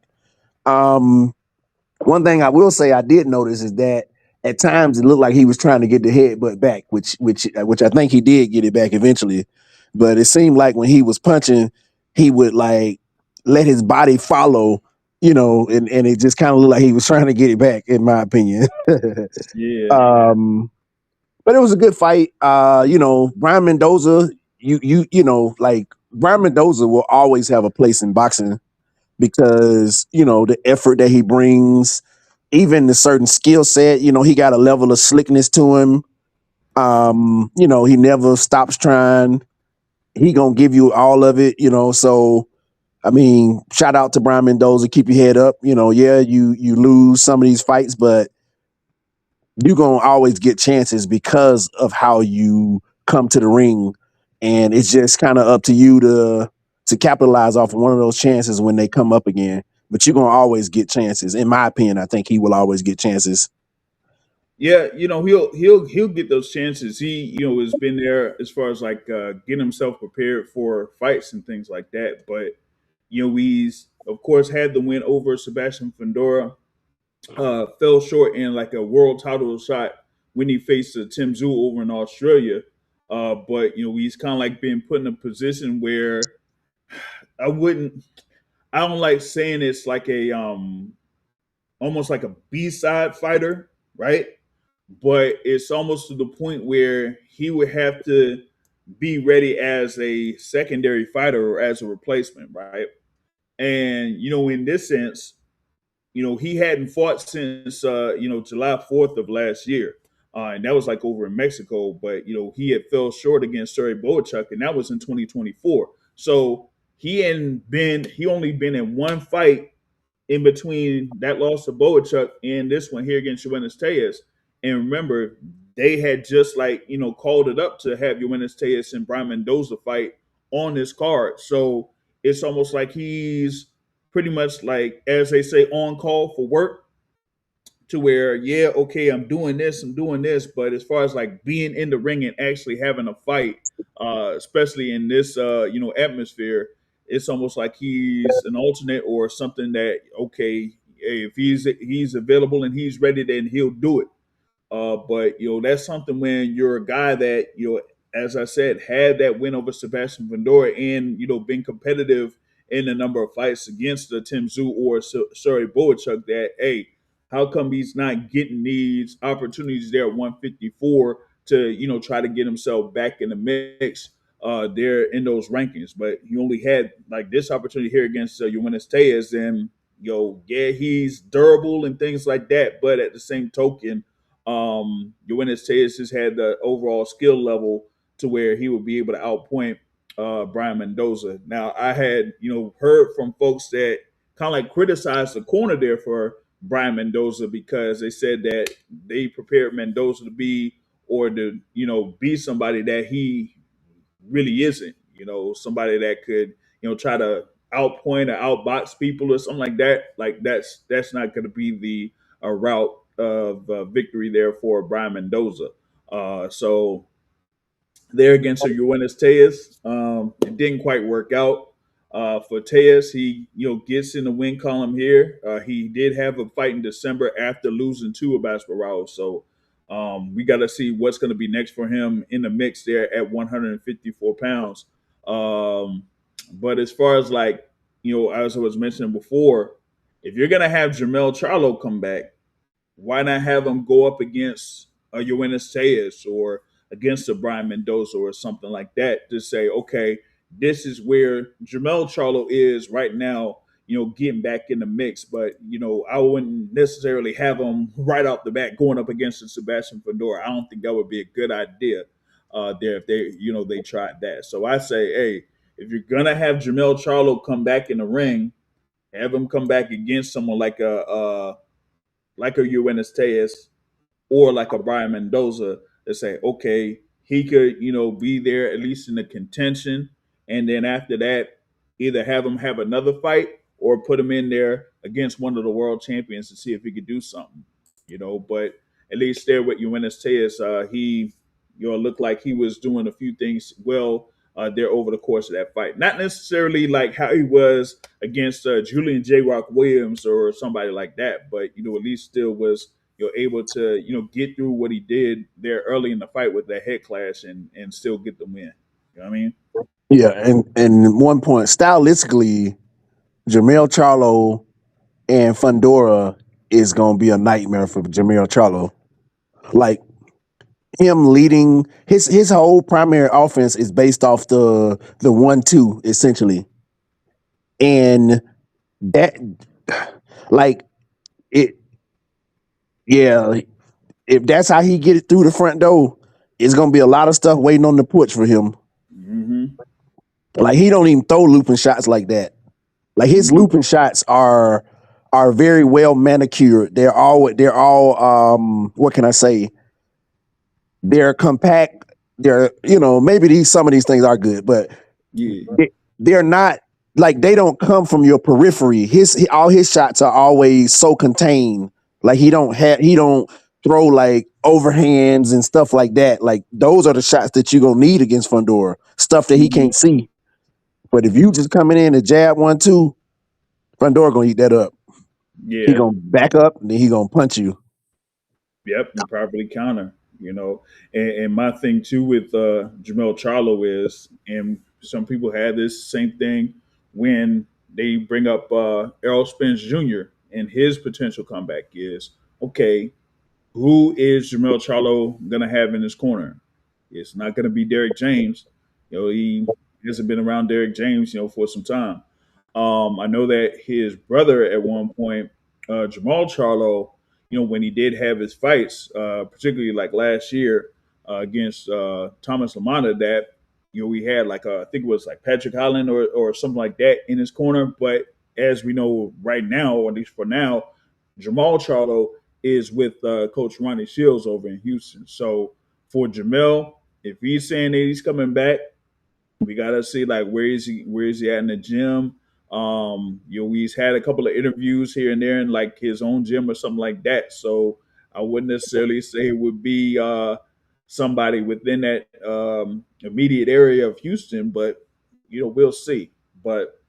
[SPEAKER 2] Um, One thing I will say I did notice is that at times it looked like he was trying to get the headbutt back, which I think he did get it back eventually. But it seemed like when he was punching, he would like let his body follow, and it just kind of looked like he was trying to get it back, in my opinion.
[SPEAKER 1] Yeah.
[SPEAKER 2] um, but it was a good fight. Brian Mendoza, like Brian Mendoza will always have a place in boxing because the effort that he brings, even the certain skill set. He got a level of slickness to him. He never stops trying. He gonna give you all of it. So I mean, shout out to Brian Mendoza. Keep your head up. Yeah, you lose some of these fights, but you're gonna always get chances because of how you come to the ring, and it's just kind of up to you to capitalize off of one of those chances when they come up again. But you're gonna always get chances. In my opinion, I think he will always get chances.
[SPEAKER 1] Yeah, he'll get those chances. He has been there as far as like getting himself prepared for fights and things like that. But he's of course had the win over Sebastian Fundora. Fell short in like a world title shot when he faced Tim Zhu over in Australia. But he's kind of like been put in a position where I wouldn't. I don't like saying it's like a almost like a B side fighter, right? But it's almost to the point where he would have to be ready as a secondary fighter or as a replacement, right? And in this sense, he hadn't fought since July 4th of last year, and that was like over in Mexico. But he had fell short against Sergey Boachuk, and that was in 2024. So he only been in one fight in between that loss to Boachuk and this one here against Yoenis Tejas. And remember, they had just like called it up to have Yoenis Tejas and Brian Mendoza fight on this card. So it's almost like he's pretty much like, as they say, on call for work to where, yeah, okay, I'm doing this, but as far as like being in the ring and actually having a fight, especially in this atmosphere, it's almost like he's an alternate or something that, okay, if he's available and he's ready, then he'll do it. But that's something when you're a guy that, as I said, had that win over Sebastian Fundora and been competitive in a number of fights against the Tim Tszyu or Sorry Boachuk. That, hey, how come he's not getting these opportunities there at 154 to try to get himself back in the mix there in those rankings? But he only had like this opportunity here against Yuenis Tejas, and yeah, he's durable and things like that. But at the same token, Yuenis Tejas has had the overall skill level to where he would be able to outpoint Brian Mendoza. Now, I had heard from folks that kind of like criticized the corner there for Brian Mendoza because they said that they prepared Mendoza to be or to be somebody that he really isn't. Somebody that could try to outpoint or outbox people or something like that. Like that's not going to be the route of victory there for Brian Mendoza. So there against Yuenis Tejas, it didn't quite work out. For Tejas, he gets in the win column here. He did have a fight in December after losing to Abbas Barao. So we got to see what's going to be next for him in the mix there at 154 pounds. But as far as like, as I was mentioning before, if you're going to have Jermell Charlo come back, why not have him go up against Yoenis Tejas or against a Brian Mendoza or something like that to say, okay, this is where Jermell Charlo is right now, getting back in the mix. But, I wouldn't necessarily have him right off the bat going up against the Sebastian Fundora. I don't think that would be a good idea there if they tried that. So I say, hey, if you're going to have Jermell Charlo come back in the ring, have him come back against someone like a Yuenis Tejas or like a Brian Mendoza to say, okay, he could, be there at least in the contention. And then after that, either have him have another fight or put him in there against one of the world champions to see if he could do something, But at least there with Yuenis Tejas, he, looked like he was doing a few things well there over the course of that fight. Not necessarily like how he was against Julian J. Rock Williams or somebody like that, but, at least still was able to get through what he did there early in the fight with that head clash and still get the win. You know what I mean?
[SPEAKER 2] Yeah, and one point, stylistically, Jermell Charlo and Fundora is gonna be a nightmare for Jermell Charlo. Like him leading his whole primary offense is based off the 1-2 essentially, and that like it yeah, if that's how he get it through the front door, it's gonna be a lot of stuff waiting on the porch for him.
[SPEAKER 1] Mm-hmm.
[SPEAKER 2] Like he don't even throw looping shots like that. Like his
[SPEAKER 1] Mm-hmm.
[SPEAKER 2] looping shots are very well manicured. They're all what can I say? They're compact. They're maybe some of these things are good, but
[SPEAKER 1] Yeah.
[SPEAKER 2] they're not like they don't come from your periphery. All his shots are always so contained. Like he don't throw like overhands and stuff like that. Like those are the shots that you're gonna need against Fundora. Stuff that he
[SPEAKER 1] Mm-hmm.
[SPEAKER 2] can't see. But if you just coming in and jab 1-2, Fundora gonna eat that up. He
[SPEAKER 1] Yeah.
[SPEAKER 2] gonna back up and then he gonna punch you.
[SPEAKER 1] Yep. And properly counter. And my thing too with Jamel Charlo is, and some people had this same thing when they bring up Errol Spence Jr. and his potential comeback is, okay, who is Jamel Charlo going to have in his corner? It's not going to be Derek James. He hasn't been around Derek James, for some time. I know that his brother at one point, Jamal Charlo, when he did have his fights, particularly like last year against Thomas Lamana, that we had like I think it was like Patrick Holland or something like that in his corner. But as we know right now, or at least for now, Jamal Charlo is with Coach Ronnie Shields over in Houston. So for Jamel, if he's saying that he's coming back, we gotta see like where is he at in the gym. He's had a couple of interviews here and there in like his own gym or something like that. So I wouldn't necessarily say it would be somebody within that immediate area of Houston, but we'll see. But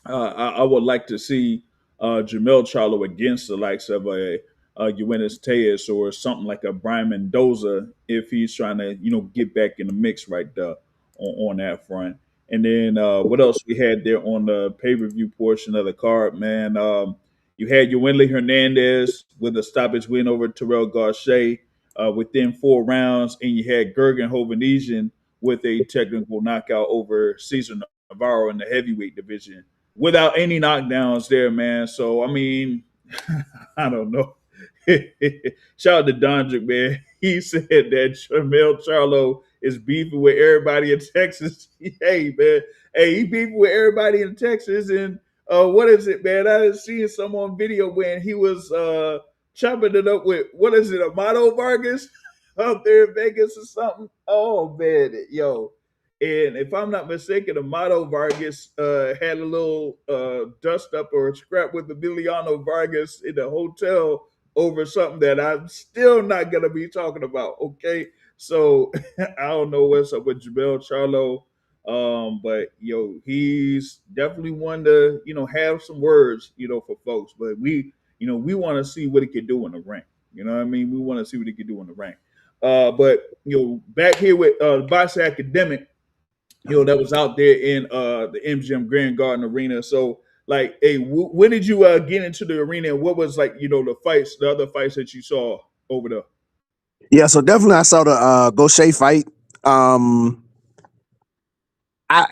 [SPEAKER 1] I would like to see Jamel Charlo against the likes of a Yuenis Tejas or something like a Brian Mendoza if he's trying to get back in the mix right there on that front. And then what else we had there on the pay per view portion of the card, man? You had Yuenli Hernandez with a stoppage win over Terrell Garcia within 4 rounds, and you had Gergen Hovnesian with a technical knockout over Cesar Navarro in the heavyweight division without any knockdowns there, man. So I mean, I don't know. Shout out to Dondrick, man. He said that Jamel Charlo is beefing with everybody in Texas. Hey, man. Hey, he beefing with everybody in Texas. And what is it, man? I was seeing some on video when he was chopping it up with, what is it, Amado Vargas out there in Vegas or something? Oh, man. Yo. And if I'm not mistaken, Amado Vargas had a little dust up or a scrap with Emiliano Vargas in the hotel over something that I'm still not gonna be talking about. Okay, so I don't know what's up with Jamel Charlo, but he's definitely one to have some words for folks. But we want to see what he can do in the ring. You know what I mean? We want to see what he can do in the ring. But back here with Box Academic, that was out there in the MGM Grand Garden Arena. So, like, hey, when did you get into the arena, and what was like, the other fights that you saw over there?
[SPEAKER 2] Yeah, so definitely I saw the Gaucher fight. Um, I,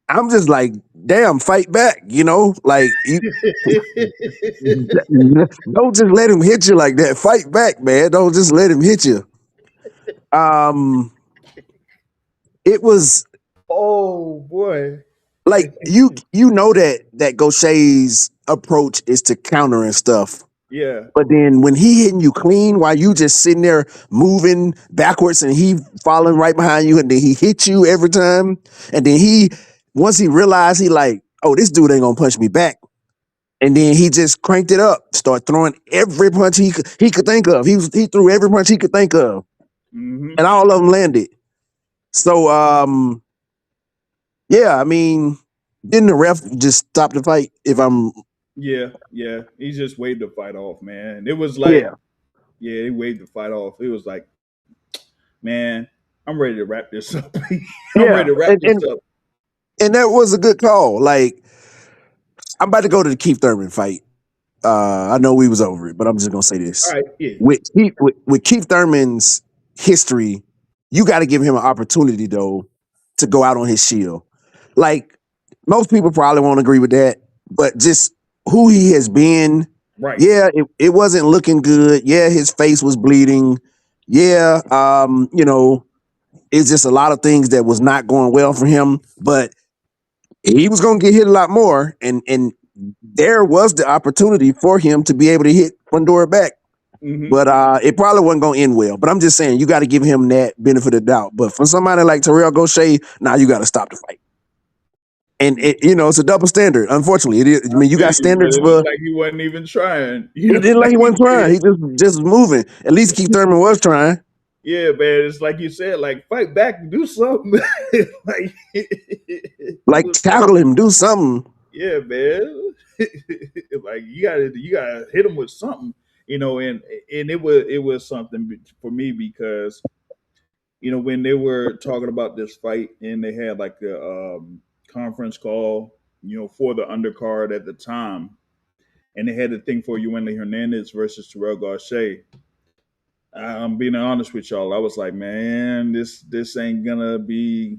[SPEAKER 2] I'm just like, damn, fight back. Like you don't just let him hit you like that. Fight back, man. Don't just let him hit you. Um, it was
[SPEAKER 1] Oh boy.
[SPEAKER 2] like you know that Gaucher's approach is to counter and stuff.
[SPEAKER 1] Yeah.
[SPEAKER 2] But then when he hitting you clean while you just sitting there moving backwards and he following right behind you and then he hit you every time. And then once he realized he like, oh, this dude ain't gonna punch me back. And then he just cranked it up, start throwing every punch he could think of. He threw every punch he could think of.
[SPEAKER 1] Mm-hmm.
[SPEAKER 2] And all of them landed. So yeah, I mean, didn't the ref just stop the fight if I'm
[SPEAKER 1] Yeah, yeah. He just waved the fight off, man. It was like,
[SPEAKER 2] yeah.
[SPEAKER 1] yeah, he waved the fight off. It was like, man, I'm ready to wrap this up. I'm
[SPEAKER 2] Yeah.
[SPEAKER 1] ready to wrap
[SPEAKER 2] And,
[SPEAKER 1] this
[SPEAKER 2] and
[SPEAKER 1] up.
[SPEAKER 2] and that was a good call. Like I'm about to go to the Keith Thurman fight. I know we was over it, but I'm just gonna say
[SPEAKER 1] All
[SPEAKER 2] this:
[SPEAKER 1] right, yeah.
[SPEAKER 2] with Keith Thurman's history, you got to give him an opportunity though to go out on his shield. Like most people probably won't agree with that, but just who he has been,
[SPEAKER 1] Right.
[SPEAKER 2] yeah, it wasn't looking good. Yeah, his face was bleeding. Yeah, it's just a lot of things that was not going well for him. But he was going to get hit a lot more, and there was the opportunity for him to be able to hit Fundora back,
[SPEAKER 1] Mm-hmm.
[SPEAKER 2] but it probably wasn't going to end well. But I'm just saying you got to give him that benefit of doubt. But for somebody like Terrell Gaucher, now you got to stop the fight, and it's a double standard. Unfortunately, it is. I
[SPEAKER 1] I
[SPEAKER 2] mean, you
[SPEAKER 1] feel
[SPEAKER 2] got
[SPEAKER 1] you, but
[SPEAKER 2] standards
[SPEAKER 1] it looked
[SPEAKER 2] for.
[SPEAKER 1] like he wasn't even trying.
[SPEAKER 2] It didn't like
[SPEAKER 1] Like
[SPEAKER 2] he
[SPEAKER 1] you
[SPEAKER 2] wasn't trying.
[SPEAKER 1] said.
[SPEAKER 2] He just moving. At least Keith Thurman was trying.
[SPEAKER 1] Yeah, man. It's like you said, like fight back and do something. Like he
[SPEAKER 2] Like
[SPEAKER 1] was
[SPEAKER 2] tackle him, do something.
[SPEAKER 1] yeah, man. Like you gotta hit him with something, and it was something for me because when they were talking about this fight and they had like a conference call, for the undercard at the time, and they had the thing for Yuenli Hernandez versus Terrell Garcia. I'm being honest with y'all. I was like, man, this ain't gonna be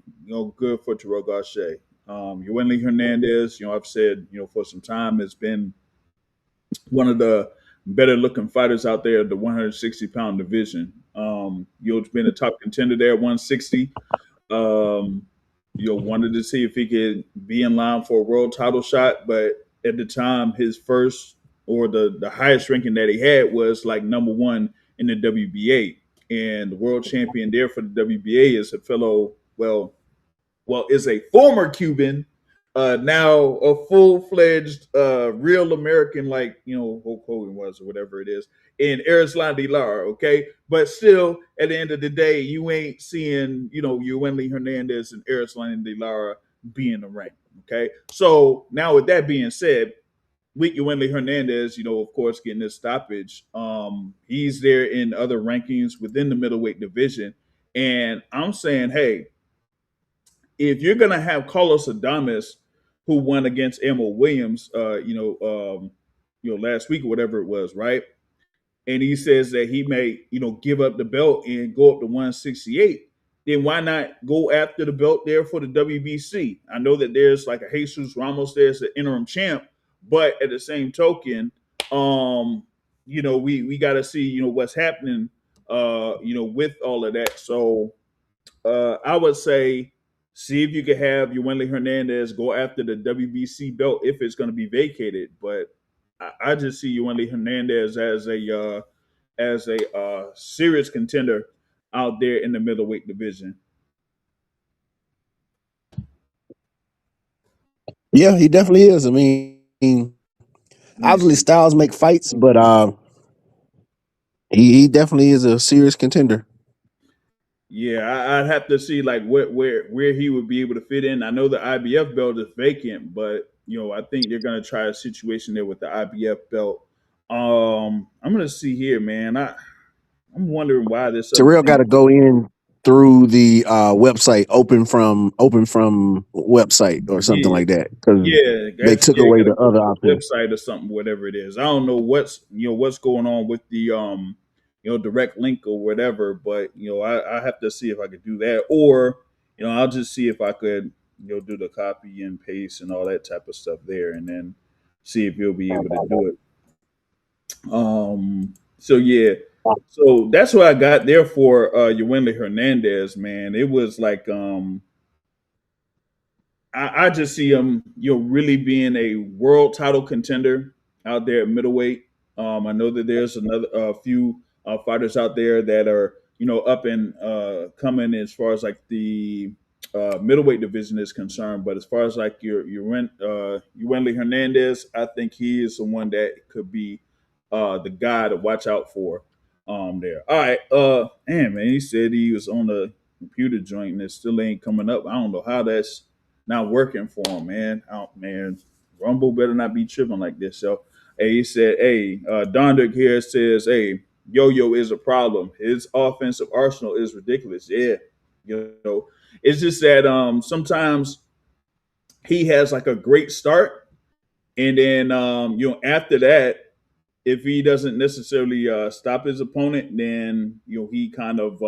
[SPEAKER 1] good for Terrell Garcia. Yuenli Hernandez, I've said for some time has been one of the better looking fighters out there at the 160-pound division. He's been a top contender there at 160. Um, wanted to see if he could be in line for a world title shot, but at the time, his first or the highest ranking that he had was like number one in the WBA, and the world champion there for the WBA is a fellow. Well, well, is a former Cuban, now a full-fledged real American, like Hulk Hogan was or whatever it is, in Erislan de Lara. Okay, but still, at the end of the day, you ain't seeing Wendy Hernandez and Erislan de Lara be in the ring. Okay, so now with that being said, with Wendy Hernandez, of course, getting this stoppage, he's there in other rankings within the middleweight division, and I'm saying, hey, if you're gonna have Carlos Adames, who won against Emil Williams, last week or whatever it was, right? And he says that he may, give up the belt and go up to 168. Then why not go after the belt there for the WBC? I know that there's like a Jesus Ramos there's the interim champ, but at the same token, we got to see, what's happening, with all of that. So I would say see if you could have your Wendy Hernandez go after the WBC belt if it's going to be vacated. But I just see you Wendy Hernandez as a serious contender out there in the middleweight division.
[SPEAKER 2] Yeah, he definitely is. I mean,
[SPEAKER 1] Let me
[SPEAKER 2] obviously
[SPEAKER 1] see.
[SPEAKER 2] styles make fights, but he definitely is a serious contender.
[SPEAKER 1] Yeah, I'd have to see like where he would be able to fit in. I know the IBF belt is vacant, but I think they're gonna try a situation there with the IBF belt. I'm gonna see here, man. I'm wondering why this other
[SPEAKER 2] Terrell got
[SPEAKER 1] thing.
[SPEAKER 2] to go in through the website, open from website or something
[SPEAKER 1] Yeah,
[SPEAKER 2] like that, because
[SPEAKER 1] yeah,
[SPEAKER 2] they
[SPEAKER 1] that's
[SPEAKER 2] took
[SPEAKER 1] yeah. You
[SPEAKER 2] away
[SPEAKER 1] gotta
[SPEAKER 2] the
[SPEAKER 1] go
[SPEAKER 2] other
[SPEAKER 1] to the
[SPEAKER 2] option.
[SPEAKER 1] website or something, whatever it is. I don't know what's going on with the direct link or whatever, but I have to see if I could do that, or I'll just see if I could do the copy and paste and all that type of stuff there, and then see if you'll be able to do it. So yeah, so that's what I got there for Wendy Hernandez, man. It was like I just see him, really being a world title contender out there at middleweight. I know that there's another few fighters out there that are, up and coming as far as like the middleweight division is concerned. But as far as like your Wendy Hernandez, I think he is the one that could be the guy to watch out for there. All right, man, he said he was on the computer joint and it still ain't coming up. I don't know how that's not working for him, man. Oh man, Rumble better not be tripping like this. So, hey, he said, hey, Dondrick here says, hey, Yo-Yo is a problem. His offensive arsenal is ridiculous. Yeah, it's just that sometimes he has like a great start, and then after that, if he doesn't necessarily stop his opponent, then he kind of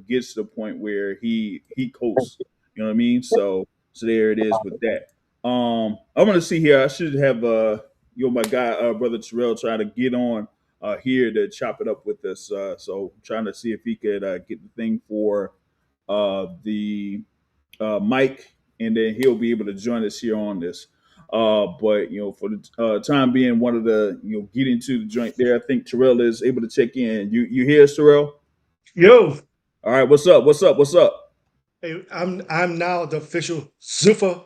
[SPEAKER 1] gets to the point where he coasts. You know what I mean? So there it is with that. I'm gonna see here. I should have my guy brother Terrell try to get on here to chop it up with us. So I'm trying to see if he could get the thing for the Mike, and then he'll be able to join us here on this. But for the time being, one of the get into the joint there. I think Terrell is able to check in. You hear us, Terrell?
[SPEAKER 3] Yo,
[SPEAKER 1] All right. What's up? What's up? What's up?
[SPEAKER 3] hey, I'm now the official Zufa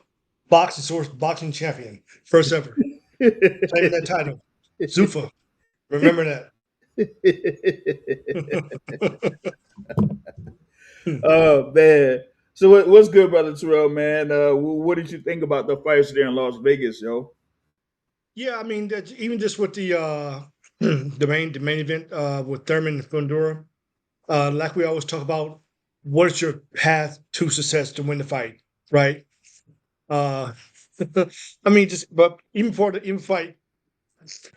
[SPEAKER 3] Boxing Source boxing champion, first ever claiming that title. Zufa, remember that.
[SPEAKER 1] Oh man. So what's good, brother Terrell? Man, what did you think about the fights there in Las Vegas, yo?
[SPEAKER 3] Yeah, I mean even just with the the main event with Thurman and Fundora, like we always talk about, what is your path to success to win the fight, right? Uh, I mean, just but even for the even fight,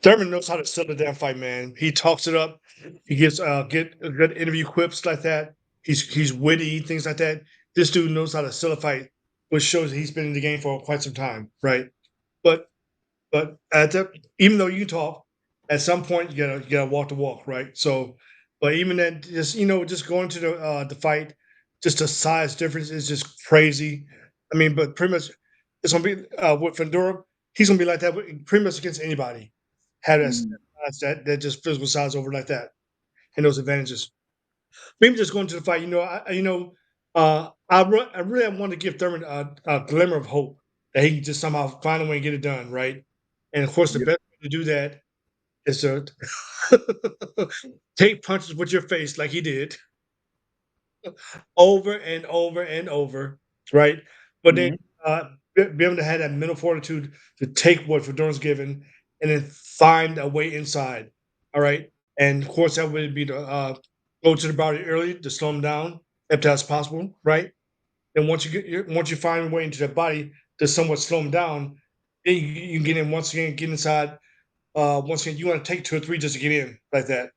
[SPEAKER 3] Thurman knows how to sell the damn fight, man. He talks it up. He gives get good interview quips like that. He's witty, things like that. This dude knows how to sell a fight, which shows that he's been in the game for quite some time, right? But even though you can talk, at some point you gotta walk the walk, right? So, but even then, just just going to the fight, just the size difference is just crazy. I mean, but pretty much it's gonna be with Fundora. He's gonna be like that pretty much against anybody. Have
[SPEAKER 1] Mm.
[SPEAKER 3] that just physical size over like that and those advantages. Maybe just going to the fight. I really want to give Thurman a glimmer of hope that he can just somehow find a way and get it done, right? And of course, the
[SPEAKER 1] Yep.
[SPEAKER 3] best way to do that is to take punches with your face like he did over and over and over, right? But then
[SPEAKER 1] Mhm.
[SPEAKER 3] be able to have that mental fortitude to take what Fedora's given and then find a way inside, all right? And of course, that would be to go to the body early to slow him down if that's possible, right? And once you find a way into the body to somewhat slow him down, then you can get in once again, get inside. Once again, you want to take 2 or 3 just to get in like that.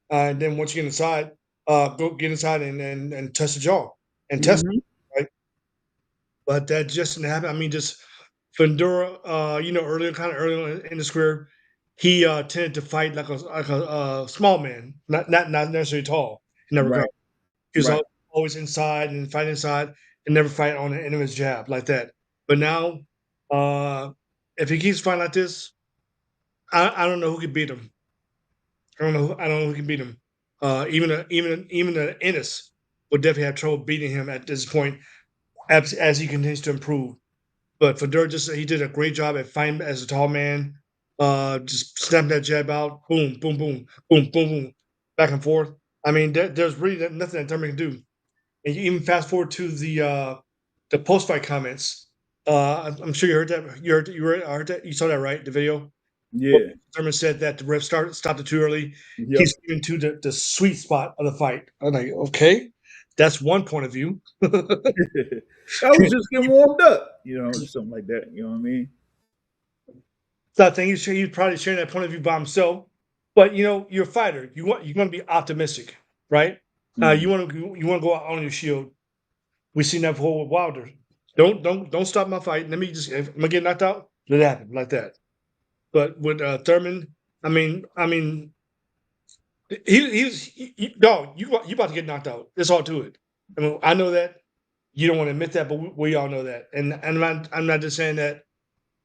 [SPEAKER 3] And then once you get inside, go get inside and test the jaw and test
[SPEAKER 1] Mhm.
[SPEAKER 3] it, right? But that just didn't happen. I mean, just Fundora, kind of early in his career, he tended to fight like a small man, not necessarily tall in that regard.
[SPEAKER 1] Right.
[SPEAKER 3] He was
[SPEAKER 1] Right.
[SPEAKER 3] always inside and fight inside and never fight on the end of his jab like that. But now, uh, if he keeps fighting like this, I don't know who can beat him. I don't know who can beat him. Even the Ennis would definitely have trouble beating him at this point as he continues to improve. But Fedor he did a great job at fighting as a tall man. Just snapping that jab out, boom, boom, boom, boom, boom, boom, back and forth. I mean, there's really nothing that Thurman can do. And you even fast forward to the post fight comments. I'm sure you heard that. Heard that. You saw that, right? The video. Well,
[SPEAKER 1] Yeah.
[SPEAKER 3] Thurman said that the ref stopped it too early.
[SPEAKER 1] Yep.
[SPEAKER 3] He's into the sweet spot of the fight. I'm like, okay, that's one point of view.
[SPEAKER 1] I was just getting warmed up, something like that. You know what I mean?
[SPEAKER 3] So I think he's probably sharing that point of view by himself. But you're a fighter. You want to be optimistic, right?
[SPEAKER 1] Mhm.
[SPEAKER 3] You want to go out on your shield. We seen that before with Wilder. Don't stop my fight. Let me just if I'm gonna get knocked out, let it happen like that. But with Thurman, I mean, dog. You about to get knocked out. There's all to it. I mean, I know that you don't want to admit that, but we all know that. And I'm not just saying that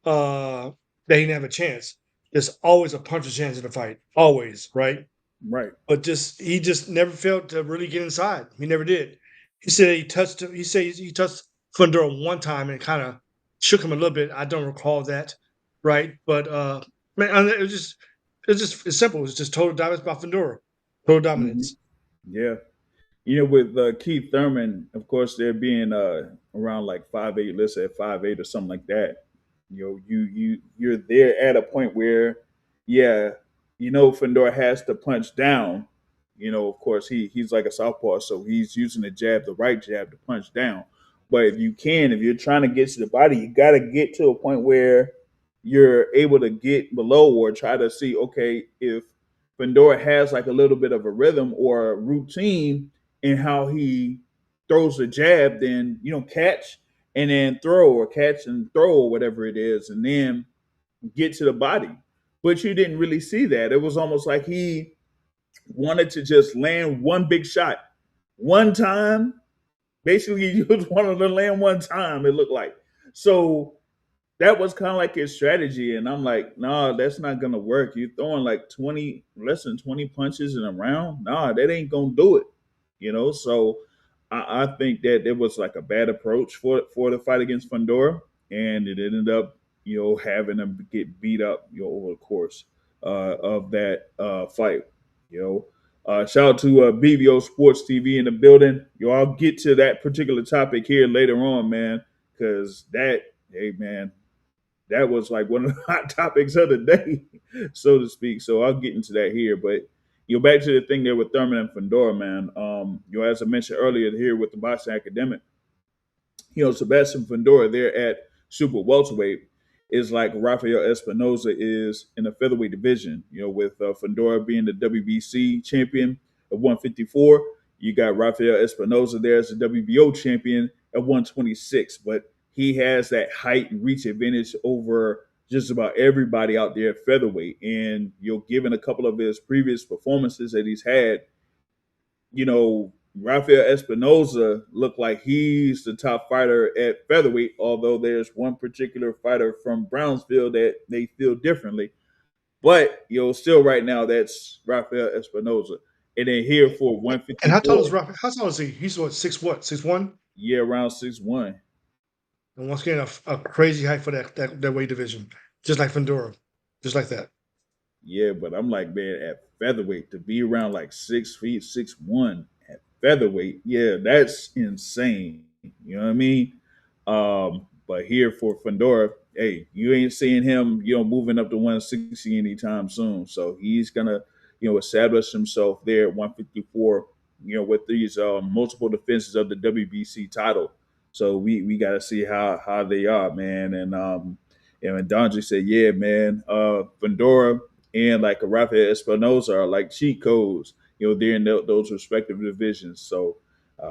[SPEAKER 3] they didn't have a chance. There's always a puncher's chance in a fight, always, right?
[SPEAKER 1] Right.
[SPEAKER 3] But he just never failed to really get inside. He never did. He said he touched him. He said he touched Fundora one time and kind of shook him a little bit. I don't recall that, right? But man, it's simple. It's just total dominance by Fundora, total
[SPEAKER 1] Mhm.
[SPEAKER 3] dominance.
[SPEAKER 1] Yeah. With Keith Thurman, of course, they're being around like 5'8", let's say 5'8" or something like that. You're there at a point where, yeah, Fundora has to punch down. Of course, he's like a southpaw, so he's using the right jab to punch down. But if you're trying to get to the body, you got to get to a point where you're able to get below or try to see, okay, if Fundora has like a little bit of a rhythm or a routine in how he throws the jab, then catch and then throw or catch and throw or whatever it is, and then get to the body. But you didn't really see that. It was almost like he wanted to just land one big shot one time. Basically, he just wanted to land one time, it looked like. So that was kind of like his strategy. And I'm like, nah, that's not gonna work. You're throwing like less than 20 punches in a round. Nah, that ain't gonna do it. So I think that it was like a bad approach for the fight against Fundora, and it ended up, having him get beat up, over the course of that fight. Shout out to BVO Sports TV in the building. I'll get to that particular topic here later on, man, because hey, man, that was like one of the hot topics of the day, so to speak. So I'll get into that here. But back to the thing there with Thurman and Fundora, man. As I mentioned earlier here with the boxing academic, Sebastian Fundora there at super welterweight is like Rafael Espinoza is in the featherweight division. With Fundora being the WBC champion at 154, you got Rafael Espinoza there as the WBO champion at 126. But he has that height and reach advantage over just about everybody out there at featherweight. And given a couple of his previous performances that he's had, Rafael Espinoza looked like he's the top fighter at featherweight, although there's one particular fighter from Brownsville that they feel differently. But, still right now, that's Rafael Espinoza. And then here for
[SPEAKER 3] And how tall
[SPEAKER 1] 154,
[SPEAKER 3] is Rafa? How tall is he? He's what, 6'1"?
[SPEAKER 1] yeah, around 6'1".
[SPEAKER 3] And once again, a crazy height for that weight division, just like Fundora, just like that.
[SPEAKER 1] Yeah, but I'm like, man, at featherweight to be around like 6 feet, 6'1" at featherweight, yeah, that's insane. You know what I mean? But here for Fundora, hey, you ain't seeing him, moving up to 160 anytime soon. So he's gonna, establish himself there at 154, with these multiple defenses of the WBC title. So we got to see how they are, man. And Donji said, yeah, man, Fundora and like a Rafael Espinosa are like cheat codes, they're in those respective divisions. So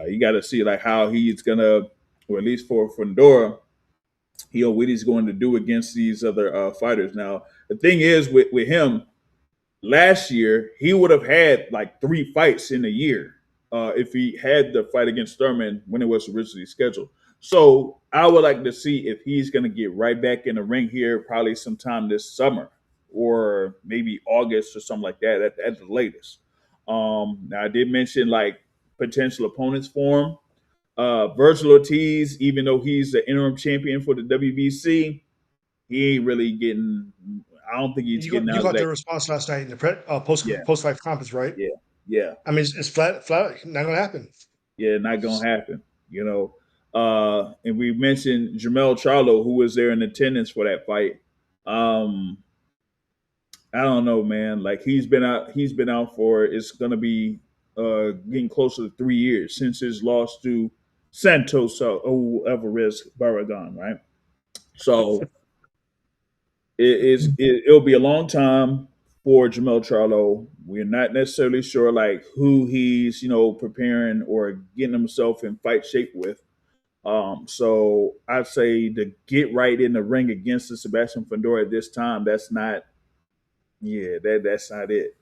[SPEAKER 1] you got to see like how he's gonna, or at least for Fundora, what he's going to do against these other fighters. Now the thing is with him, last year he would have had like 3 fights in a year if he had the fight against Thurman when it was originally scheduled. So I would like to see if he's going to get right back in the ring here, probably sometime this summer or maybe August or something like that at the latest. Now I did mention like potential opponents for him. Virgil Ortiz, even though he's the interim champion for the WBC, he ain't really getting. I don't think he's getting
[SPEAKER 3] You
[SPEAKER 1] out of
[SPEAKER 3] got
[SPEAKER 1] that.
[SPEAKER 3] the response last night in the
[SPEAKER 1] Yeah,
[SPEAKER 3] post fight conference, right?
[SPEAKER 1] yeah, yeah,
[SPEAKER 3] I mean, it's flat not gonna happen.
[SPEAKER 1] yeah. Not gonna happen. And we mentioned Jamel Charlo, who was there in attendance for that fight. Um, I don't know, man. Like he's been out. He's been out for. It's gonna be getting closer to 3 years since his loss to Santos Alvarez Barragan, right? So it'll be a long time for Jamel Charlo. We're not necessarily sure like who he's preparing or getting himself in fight shape with. So I'd say to get right in the ring against the Sebastian Fundora at this time, that's not that's not it.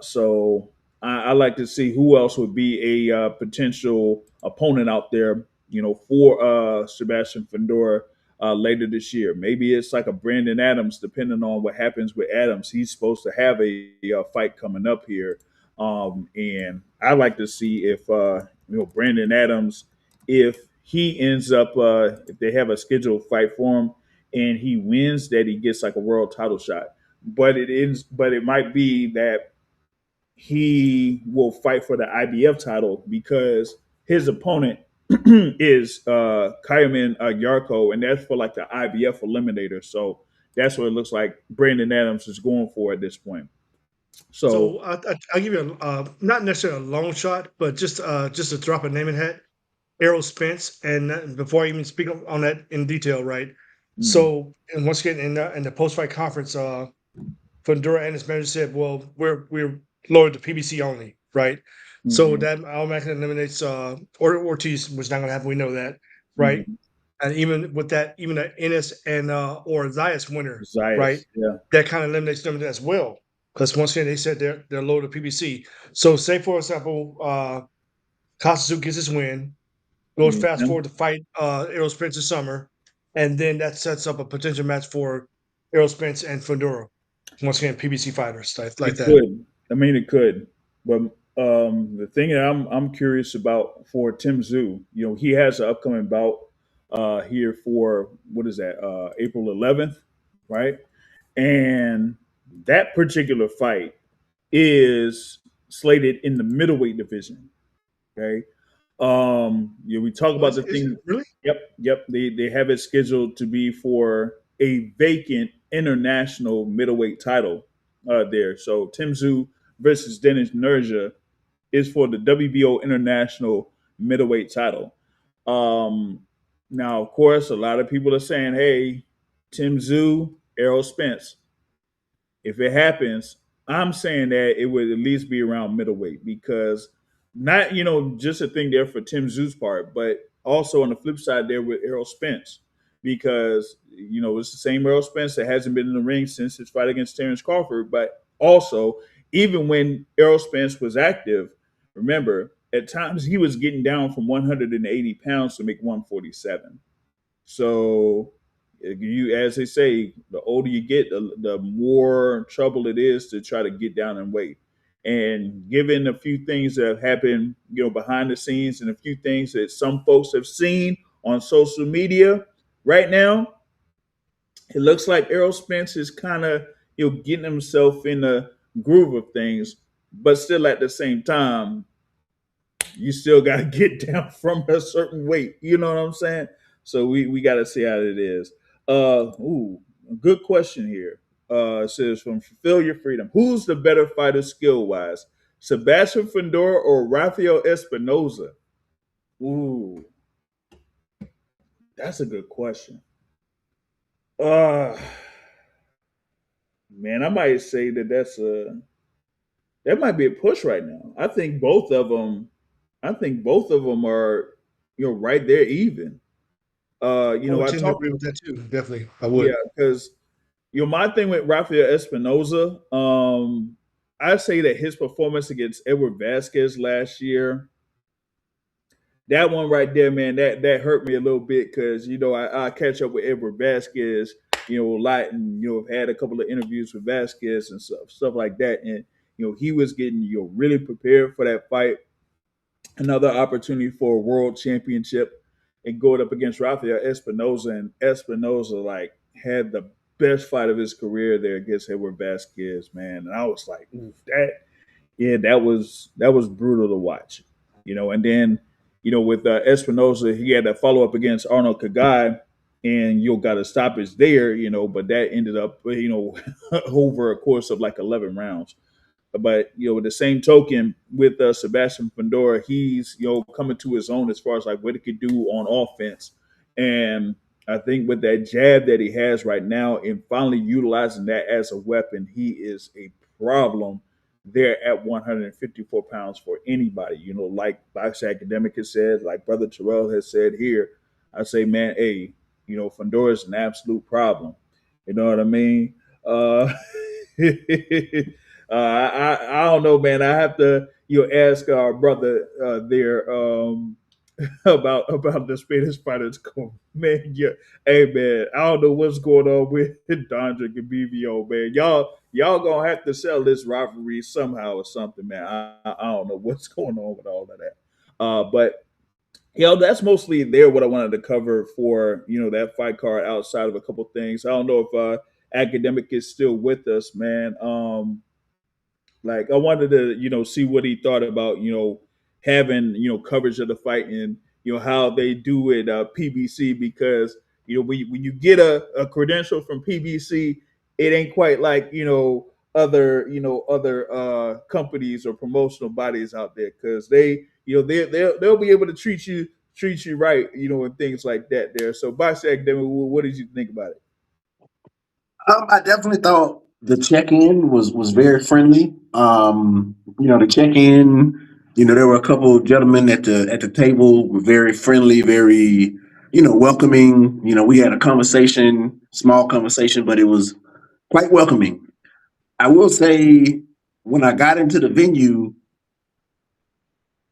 [SPEAKER 1] So I like to see who else would be a potential opponent out there, for Sebastian Fundora later this year. Maybe it's like a Brandon Adams, depending on what happens with Adams. He's supposed to have a fight coming up here, and I like to see if Brandon Adams, if he ends up, if they have a scheduled fight for him and he wins, that he gets like a world title shot. But it might be that he will fight for the IBF title because his opponent is Kayman Yarko, and that's for like the IBF eliminator. So that's what it looks like Brandon Adams is going for at this point. So
[SPEAKER 3] So I'll give you not necessarily a long shot, but just to drop a name in hat, Errol Spence. And before I even speak on that in detail, right?
[SPEAKER 1] mm,
[SPEAKER 3] So, and once again, in the post fight conference, Fundora and his manager said, "Well, we're lowered to PBC only, right?" So
[SPEAKER 1] hmm
[SPEAKER 3] that automatically eliminates Ortiz, which is not going to happen. We know that, right?
[SPEAKER 1] hmm
[SPEAKER 3] And even with that, even an Ennis and or Zayas winner, right?
[SPEAKER 1] Zayas, yeah.
[SPEAKER 3] That kind of eliminates them as well. Because once again, they said they're low to PBC. So, say for example, Costa gets his win, goes fast
[SPEAKER 1] hmm
[SPEAKER 3] forward to fight Errol Spence this summer, and then that sets up a potential match for Errol Spence and Fundora. Once again, PBC fighters like
[SPEAKER 1] It
[SPEAKER 3] that.
[SPEAKER 1] could. I mean, it could. But the thing that I'm curious about for Tim Zoo, he has an upcoming bout here for what is that? April 11th, right? And that particular fight is slated in the middleweight division. Okay. We talk
[SPEAKER 3] Oh,
[SPEAKER 1] about the
[SPEAKER 3] is it
[SPEAKER 1] thing.
[SPEAKER 3] really?
[SPEAKER 1] Yep. They have it scheduled to be for a vacant international middleweight title there. So Tim Tszyu versus Dennis Nerja is for the WBO international middleweight title. Um, Now, of course, a lot of people are saying, "Hey, Tim Tszyu, Errol Spence." If it happens, I'm saying that it would at least be around middleweight because not, just a thing there for Tim Tszyu's part, but also on the flip side there with Errol Spence because, it's the same Errol Spence that hasn't been in the ring since his fight against Terrence Crawford. But also, even when Errol Spence was active, remember, at times he was getting down from 180 pounds to make 147. So as they say, the older you get, the more trouble it is to try to get down in weight. And given a few things that have happened, behind the scenes, and a few things that some folks have seen on social media right now, it looks like Errol Spence is kind of getting himself in the groove of things, but still at the same time, you still got to get down from a certain weight. You know what I'm saying? So we got to see how it is. Good question here. It says from Fulfill Your Freedom. Who's the better fighter skill wise, Sebastian Fundora or Rafael Espinoza? Ooh, that's a good question. Man, I might say that might be a push right now. I think both of them. I think both of them are right there even.
[SPEAKER 3] I would
[SPEAKER 1] I
[SPEAKER 3] tend to
[SPEAKER 1] talked.
[SPEAKER 3] agree with that too. Definitely, I
[SPEAKER 1] Yeah,
[SPEAKER 3] would.
[SPEAKER 1] because my thing with Rafael Espinoza, I say that his performance against Edward Vasquez last year, that one right there, man, that hurt me a little bit because I catch up with Edward Vasquez, a lot, and have had a couple of interviews with Vasquez and stuff like that, and he was getting really prepared for that fight, another opportunity for a world championship, and going up against Rafael Espinoza, and Espinoza like had the best fight of his career there against Edward Vasquez, man, and I was like, ooh, that was brutal to watch, and then with Espinoza, he had that follow up against Arnold Kagai, and got a stoppage there, but that ended up over a course of like 11 rounds. But with the same token, with Sebastian Fundora, he's coming to his own as far as like what he could do on offense, and I think with that jab that he has right now, and finally utilizing that as a weapon, he is a problem there at 154 pounds for anybody. Like Box Academic has said, like Brother Terrell has said here, I say, man, hey, Fundora is an absolute problem. You know what I mean? I don't know, man. I have to ask our brother there about the Spanish fighters. Man, yeah, hey man, I don't know what's going on with Dondrick and BVO, man. Y'all gonna have to sell this rivalry somehow or something, man. I don't know what's going on with all of that. But that's mostly there what I wanted to cover for that fight card. Outside of a couple things, I don't know if Academic is still with us, man. Like I wanted to, see what he thought about, having, coverage of the fight, and how they do it PBC, because when you get a credential from PBC, it ain't quite like other companies or promotional bodies out there, because they they'll be able to treat you right, and things like that there. So Box Academy, what did you think about it?
[SPEAKER 2] I definitely thought the check-in was very friendly. The check-in, there were a couple of gentlemen at the table were very friendly, very, welcoming. We had a conversation, small conversation, but it was quite welcoming. I will say, when I got into the venue,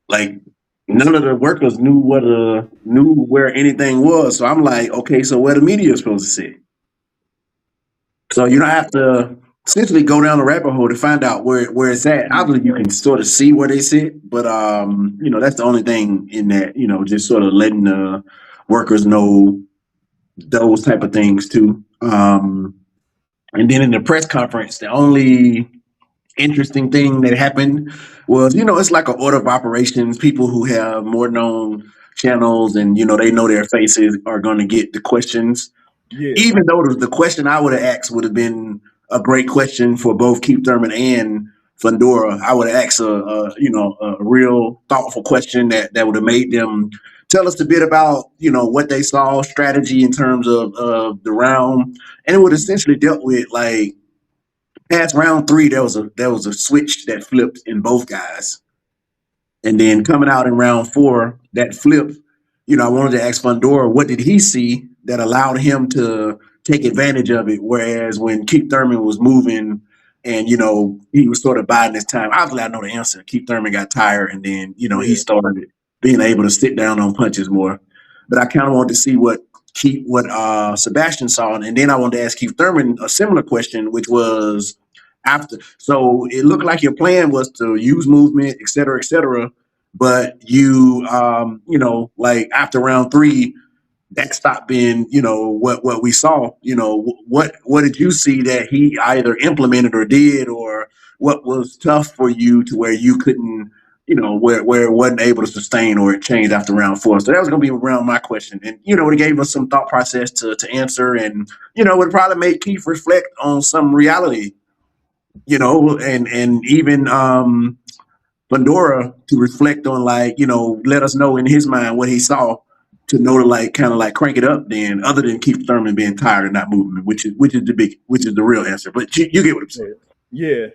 [SPEAKER 2] like none of the workers knew where anything was. So I'm like, okay, so where the media is supposed to sit? So you don't have to essentially go down the rabbit hole to find out where it's at. Obviously, you can sort of see where they sit, but that's the only thing in that. Just sort of letting the workers know those type of things too. And then in the press conference, the only interesting thing that happened was, it's like an order of operations. People who have more known channels and they know their faces are going to get the questions,
[SPEAKER 1] Yeah,
[SPEAKER 2] even though the question I would have asked would have been a great question for both Keith Thurman and Fundora. I would have asked a real thoughtful question that would have made them tell us a bit about what they saw, strategy in terms of the round, and it would essentially dealt with like past round 3. There was a switch that flipped in both guys. And then coming out in round 4, that flip, I wanted to ask Fundora, what did he see that allowed him to take advantage of it? Whereas when Keith Thurman was moving and, he was sort of biding his time, obviously I know the answer. Keith Thurman got tired and then, he
[SPEAKER 1] yeah.
[SPEAKER 2] started being able to sit down on punches more. But I kind of wanted to see what Sebastian saw. And then I wanted to ask Keith Thurman a similar question, which was, after. So it looked like your plan was to use movement, et cetera, et cetera. But you, like after round 3, that stopped being, what we saw. What did you see that he either implemented or did, or what was tough for you to where you couldn't, where it wasn't able to sustain, or it changed after round 4? So that was going to be around my question, and it gave us some thought process to answer, and it would probably make Keith reflect on some reality, and even Fundora to reflect on, like, let us know in his mind what he saw, to know to like kind of like crank it up then, other than Keith Thurman being tired and not moving, which is the real answer. But you get what I'm saying.
[SPEAKER 1] Yeah.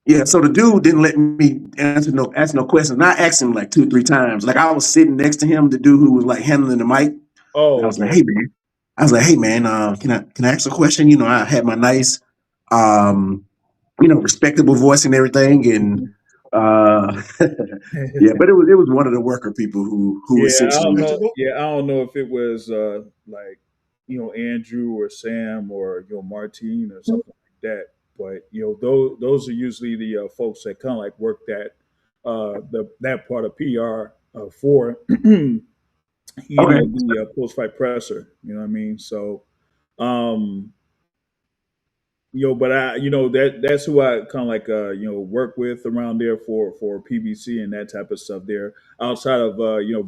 [SPEAKER 2] Yeah, so the dude didn't let me ask no questions. And I asked him like 2-3 times. Like, I was sitting next to him, the dude who was like handling the mic.
[SPEAKER 1] Oh,
[SPEAKER 2] I was like, hey man, can I ask a question? I had my nice respectable voice and everything, and yeah, but it was one of the worker people who essentially.
[SPEAKER 1] I don't know if it was like Andrew or Sam or Martine or something like that, but those are usually the folks that kind of like work that part of PR for
[SPEAKER 2] Okay.
[SPEAKER 1] the post fight presser. You know what I mean? So um but I, that's who I kind of like, work with around there for PBC and that type of stuff there. Outside of,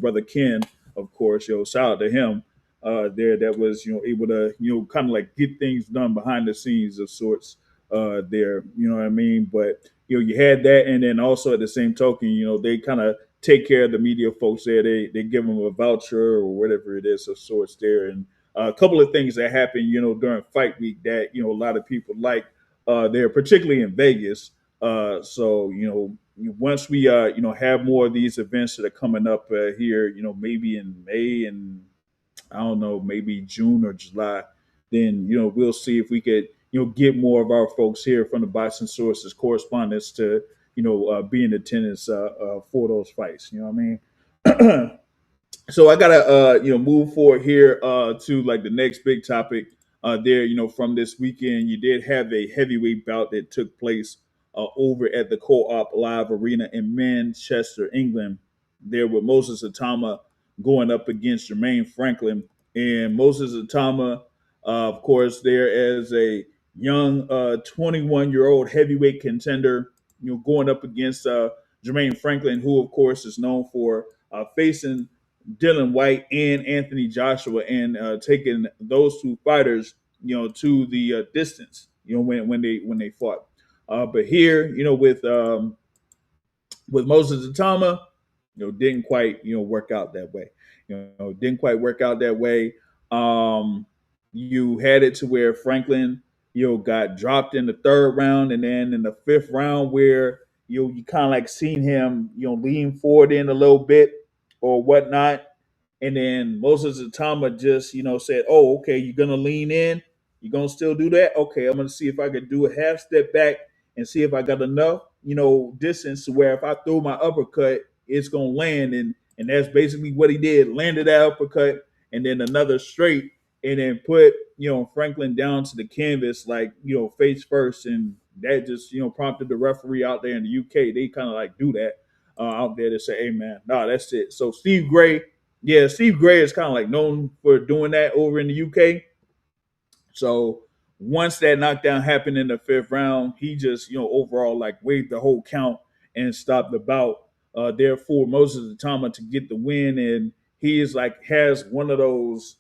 [SPEAKER 1] brother Ken, of course, shout out to him, there that was, able to, kind of like get things done behind the scenes of sorts, there, you know what I mean? But, you had that. And then also at the same token, they kind of take care of the media folks there. They give them a voucher or whatever it is of sorts there. And, a couple of things that happen, during fight week that a lot of people like there, particularly in Vegas. So once we have more of these events that are coming up here, maybe in May and I don't know, maybe June or July, then we'll see if we could get more of our folks here from the Boxing Sources correspondents to be in attendance for those fights. You know what I mean? So I gotta move forward here to like the next big topic there. From this weekend, you did have a heavyweight bout that took place over at the Co-op Live Arena in Manchester, England. There with Moses Itauma going up against Jermaine Franklin, and Moses Itauma, of course, there as a young 21-year-old heavyweight contender, going up against Jermaine Franklin, who of course is known for facing Dylan White and Anthony Joshua, and taking those two fighters, to the distance, when they fought. But here, with Moses Itauma, didn't quite work out that way. Didn't quite work out that way. You had it to where Franklin, got dropped in the 3rd round, and then in the 5th round, where you kind of like seen him, lean forward in a little bit or whatnot. And then Moses Itauma just, said, "Oh, okay, you're gonna lean in. You're gonna still do that. Okay, I'm gonna see if I could do a half step back and see if I got enough, distance to where if I throw my uppercut, it's gonna land." And that's basically what he did. Landed that uppercut and then another straight, and then put Franklin down to the canvas like face first, and that just prompted the referee out there in the UK. They kind of like do that out there to say, "Hey man, nah, that's it." So Steve Gray is kind of like known for doing that over in the UK. So once that knockdown happened in the 5th round, he just overall like waved the whole count and stopped the bout. Therefore, Moses Itauma to get the win, and he is like has one of those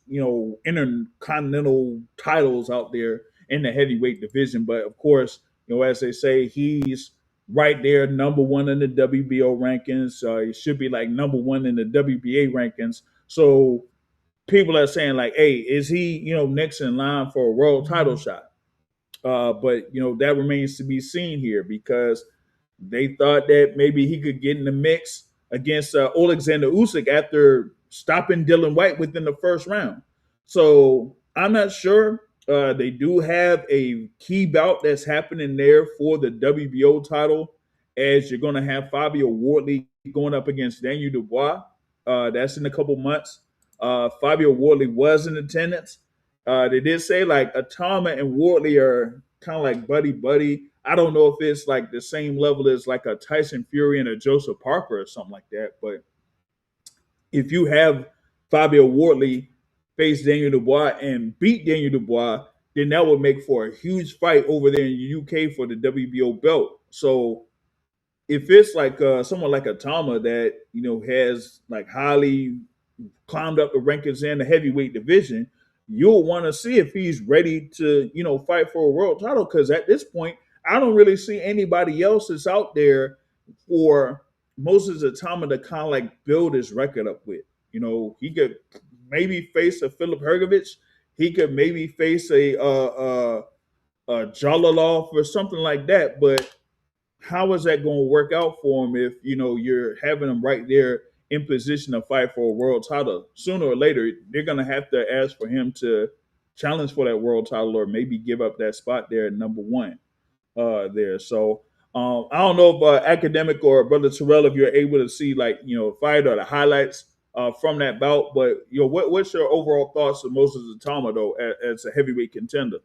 [SPEAKER 1] intercontinental titles out there in the heavyweight division. But of course, as they say, he's right there, number 1 in the WBO rankings. He should be like number 1 in the WBA rankings. So people are saying like, "Hey, is he next in line for a world title shot?" But that remains to be seen here, because they thought that maybe he could get in the mix against Alexander Usyk after stopping Dylan White within the 1st round. So I'm not sure. They do have a key bout that's happening there for the WBO title, as you're going to have Fabio Wardley going up against Daniel Dubois. That's in a couple months. Fabio Wardley was in attendance. They did say like Itauma and Wardley are kind of like buddy. I don't know if it's like the same level as like a Tyson Fury and a Joseph Parker or something like that. But if you have Fabio Wardley face Daniel Dubois and beat Daniel Dubois, then that would make for a huge fight over there in the UK for the WBO belt. So if it's like someone like Itauma that has like highly climbed up the rankings in the heavyweight division, you'll want to see if he's ready to fight for a world title. Because at this point, I don't really see anybody else that's out there for Moses Itauma to kind of like build his record up with. He could maybe face a Philip Hergovich. He could maybe face a Jalalov or something like that. But how is that going to work out for him if you're having him right there in position to fight for a world title? Sooner or later, they're going to have to ask for him to challenge for that world title or maybe give up that spot there at number one there. So I don't know if Academic or Brother Terrell, if you're able to see like fight or the highlights from that bout, but what's your overall thoughts of Moses Itauma though as a heavyweight contender?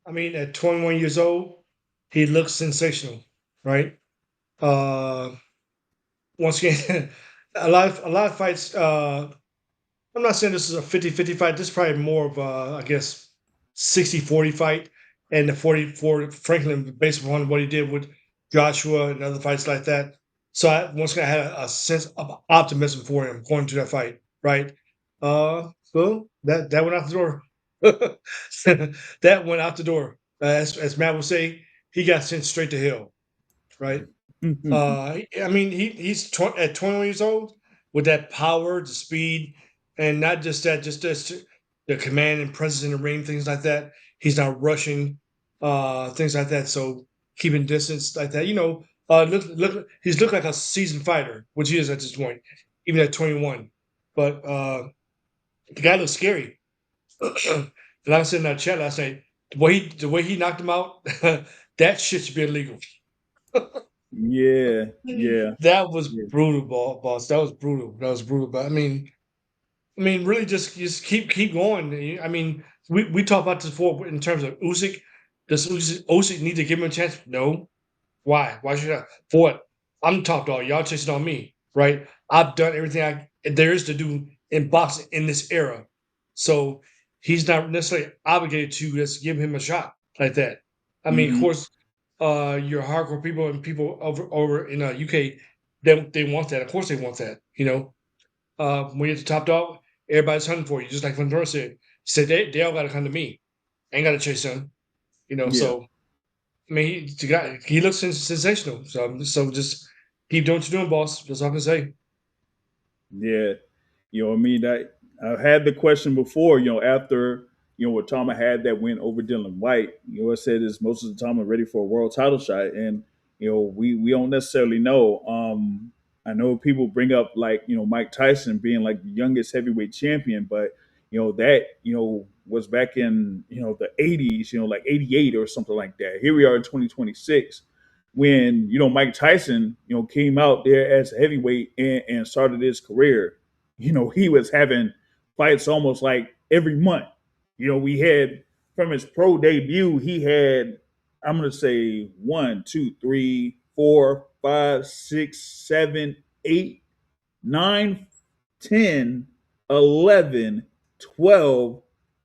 [SPEAKER 3] I mean, at 21 years old, he looks sensational, right? Once again, a lot of fights. I'm not saying this is a 50-50 fight. This is probably more of a, I guess, 60-40 fight, and the 40 for Franklin based upon what he did with Joshua and other fights like that. So once again, I had a sense of optimism for him going to that fight, right? So that went out the door. That went out the door. As Matt would say, he got sent straight to hell, right? I mean, he's at 21 years old with that power, the speed, and not just that, just the command and presence in the ring, things like that. He's not rushing, things like that. So keeping distance like that, he's looked like a seasoned fighter, which he is at this point, even at 21. But the guy looks scary. And I said in that chat last night, the way he knocked him out, that shit should be illegal.
[SPEAKER 1] Yeah.
[SPEAKER 3] That was brutal, boss. That was brutal. But I mean, really, just keep going. I mean, we talked about this before in terms of Usyk. Does Usyk need to give him a chance? No. Why? Why should I? For what? I'm the top dog. Y'all chasing on me, right? I've done everything there is to do in boxing in this era. So he's not necessarily obligated to just give him a shot like that. I mean, of course, your hardcore people and people over in UK, they want that. Of course, they want that. When you're the top dog, everybody's hunting for you. Just like Fundora said, they all got to come to me. Ain't got to chase him. So I mean, he looks sensational. So just keep doing what you're doing, boss. That's all I can say.
[SPEAKER 1] Yeah. I mean, I've had the question before, after, when Itauma had that win over Dylan White, I said, is Moses Itauma ready for a world title shot? And, we don't necessarily know. I know people bring up like, Mike Tyson being like the youngest heavyweight champion, but, that, was back in, the 80s, like 88 or something like that. Here we are in 2026 when, Mike Tyson, came out there as a heavyweight and started his career. He was having fights almost like every month. We had from his pro debut, he had, I'm going to say 1, 2, 3, 4, 5, 6, 7, 8, 9, 10, 11, 12,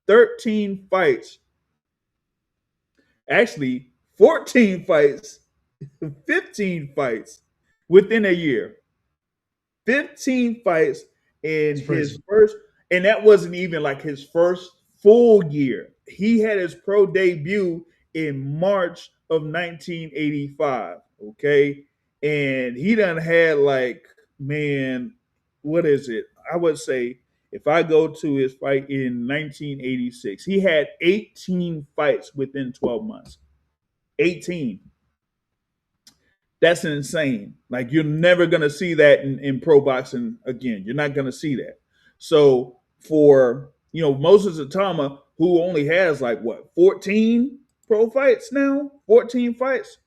[SPEAKER 1] 13 fights. Actually, 14 fights, 15 fights within a year. 15 fights in his first, and that wasn't even like his first full year. He had his pro debut in March of 1985. Okay. And he done had like, man, what is it? I would say if I go to his fight in 1986, he had 18 fights within 12 months. 18. That's insane. Like you're never gonna see that in pro boxing again. You're not gonna see that. So for Moses Itauma, who only has like what 14 pro fights now, 14 fights,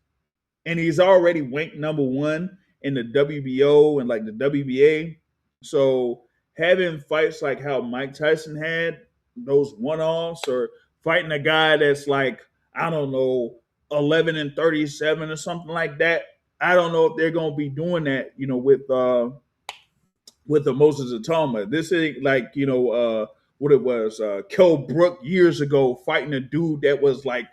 [SPEAKER 1] and he's already ranked number one in the WBO and like the WBA. So having fights like how Mike Tyson had, those one-offs or fighting a guy that's like, I don't know, 11-37 or something like that. I don't know if they're gonna be doing that, with the Moses Itauma. This ain't like, what it was, Kell Brook years ago fighting a dude that was like,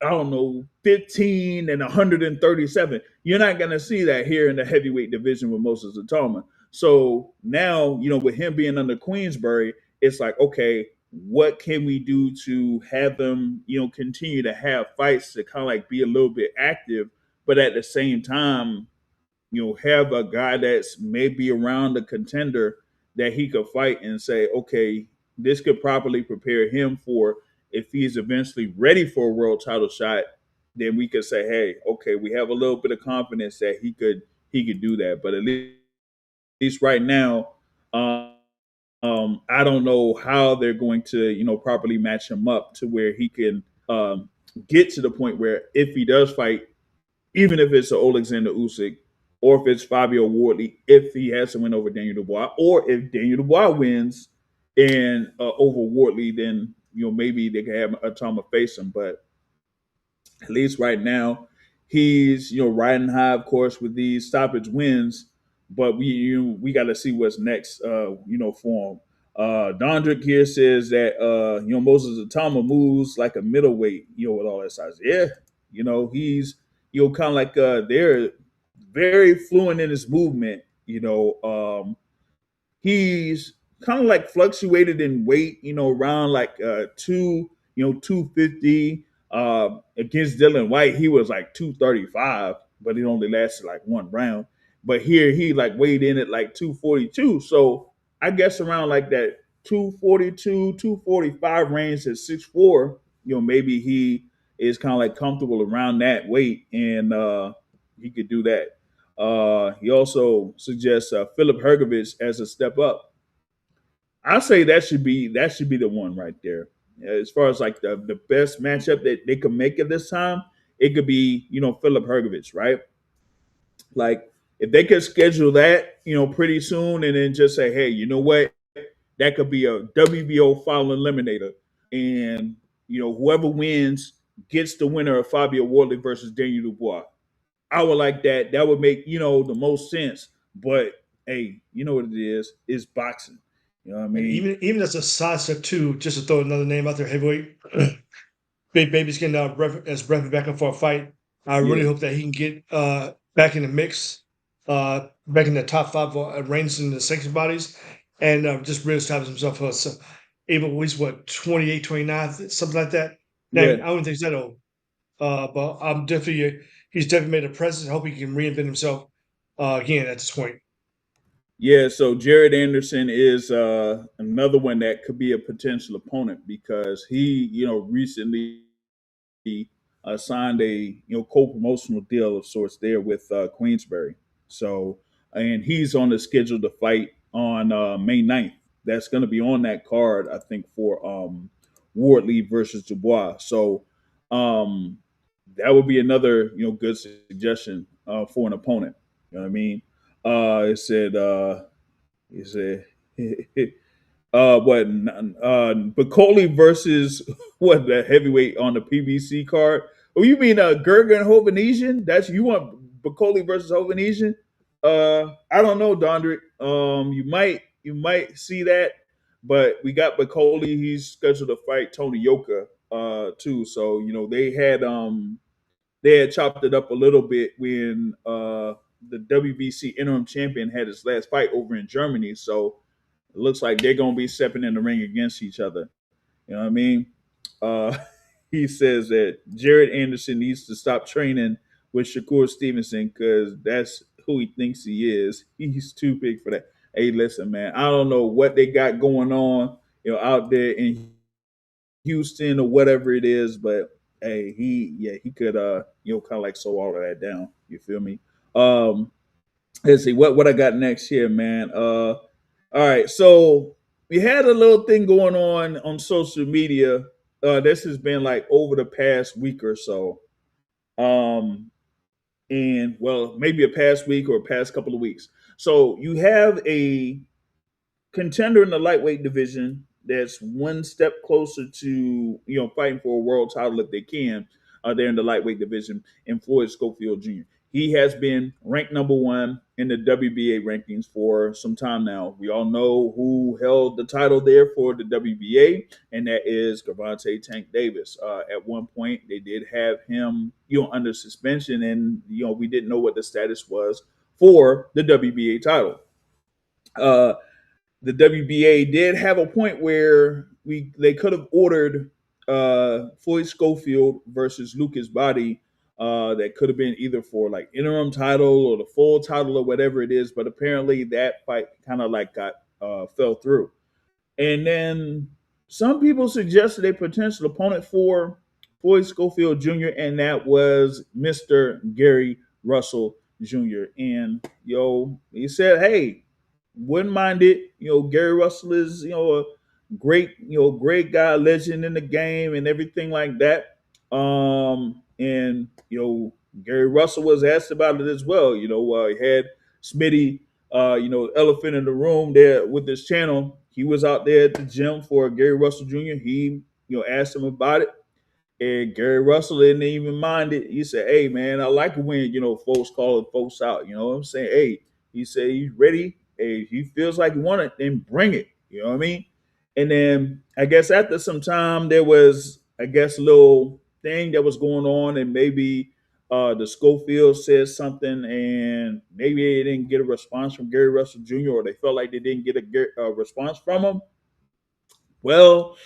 [SPEAKER 1] I don't know, 15 and 137. You're not going to see that here in the heavyweight division with Moses Itauma. So now, with him being under Queensberry, it's like, okay, what can we do to have them, continue to have fights to kind of like be a little bit active, but at the same time, have a guy that's maybe around the contender that he could fight and say, okay, this could properly prepare him for if he's eventually ready for a world title shot, then we could say, hey, okay, we have a little bit of confidence that he could do that. But at least right now, I don't know how they're going to, properly match him up to where he can get to the point where if he does fight, even if it's an Alexander Usyk or if it's Fabio Wardley, if he has to win over Daniel Dubois, or if Daniel Dubois wins and over Wardley, then maybe they can have Itauma face him. But at least right now, he's riding high, of course, with these stoppage wins. But we got to see what's next, for him. Dondrick here says that Moses Itauma moves like a middleweight, with all that size. Yeah, he's kind of like they're very fluent in his movement. He's kind of like fluctuated in weight, around like 250. Against Dylan White, he was like 235, but it only lasted like one round. But here he like weighed in at like 242. So I guess around like that 242, 245 range at 6'4", maybe he is kind of like comfortable around that weight, and he could do that. He also suggests Philip Hergovich as a step up. I say that should be the one right there. As far as like the best matchup that they could make at this time, it could be Philip Hergovich, right? Like if they could schedule that pretty soon, and then just say, hey, you know what, that could be a WBO final eliminator, and whoever wins gets the winner of Fabio Wardley versus Daniel Dubois. I would like that. That would make the most sense. But hey, you know what it is? It's boxing. You know what I
[SPEAKER 3] And
[SPEAKER 1] mean?
[SPEAKER 3] even as a size too, just to throw another name out there, heavyweight, Big Baby's getting as Brevin back up for a fight. I really
[SPEAKER 1] Yeah.
[SPEAKER 3] hope that he can get back in the mix, back in the top five ranks in the sanctioned bodies, and just really establish himself as able, he's what, 28, 29, something like that. Now, I
[SPEAKER 1] Yeah.
[SPEAKER 3] don't think he's that old, but he's definitely made a presence. I hope he can reinvent himself again at this point.
[SPEAKER 1] Yeah, so Jared Anderson is another one that could be a potential opponent because he, recently signed a co-promotional deal of sorts there with Queensberry. So, and he's on the schedule to fight on May 9th. That's going to be on that card, I think, for Wardley versus Dubois. So, um, that would be another good suggestion for an opponent. You know what I mean? It said what Bacoli versus what, the heavyweight on the PBC card? Oh, you mean Gerger and Hovanesian? That's, you want Bacoli versus Hovanesian? I don't know, Dondrick. You might see that, but we got Bacoli. He's scheduled to fight Tony Yoka too. So they had chopped it up a little bit when the WBC interim champion had his last fight over in Germany. So it looks like they're going to be stepping in the ring against each other. You know what I mean? Uh, he says that Jared Anderson needs to stop training with Shakur Stevenson because that's who he thinks he is. He's too big for that. Hey, listen, man, I don't know what they got going on, out there in Houston or whatever it is, but hey, he could kind of like slow all of that down. You feel me? Um, let's see what I got next here, man. All right, so we had a little thing going on social media. This has been like over the past week or so, and well, maybe a past week or a past couple of weeks. So you have a contender in the lightweight division that's one step closer to fighting for a world title if they can. There in the lightweight division, in Floyd Schofield Jr. He has been ranked number one in the WBA rankings for some time now. We all know who held the title there for the WBA, and that is Gervonta Tank Davis. At one point, they did have him, under suspension, and we didn't know what the status was for the WBA title. Uh, the WBA did have a point where they could have ordered Floyd Schofield versus Lucas Body. That could have been either for like interim title or the full title or whatever it is, but apparently that fight kind of like got fell through. And then some people suggested a potential opponent for Floyd Schofield Jr., and that was Mr. Gary Russell Jr. And he said, "Hey, wouldn't mind it. Gary Russell is a great guy, legend in the game, and everything like that." And Gary Russell was asked about it as well. He had Smitty, elephant in the room there with this channel. He was out there at the gym for Gary Russell Jr. He asked him about it. And Gary Russell didn't even mind it. He said, "Hey, man, I like it when, folks calling folks out. You know what I'm saying? Hey," he said, "he's ready. Hey, he feels like he want it, then bring it." You know what I mean? And then I guess after some time, there was, I guess, a little thing that was going on, and maybe the Schofield said something, and maybe they didn't get a response from Gary Russell Jr., or they felt like they didn't get a response from him. Well,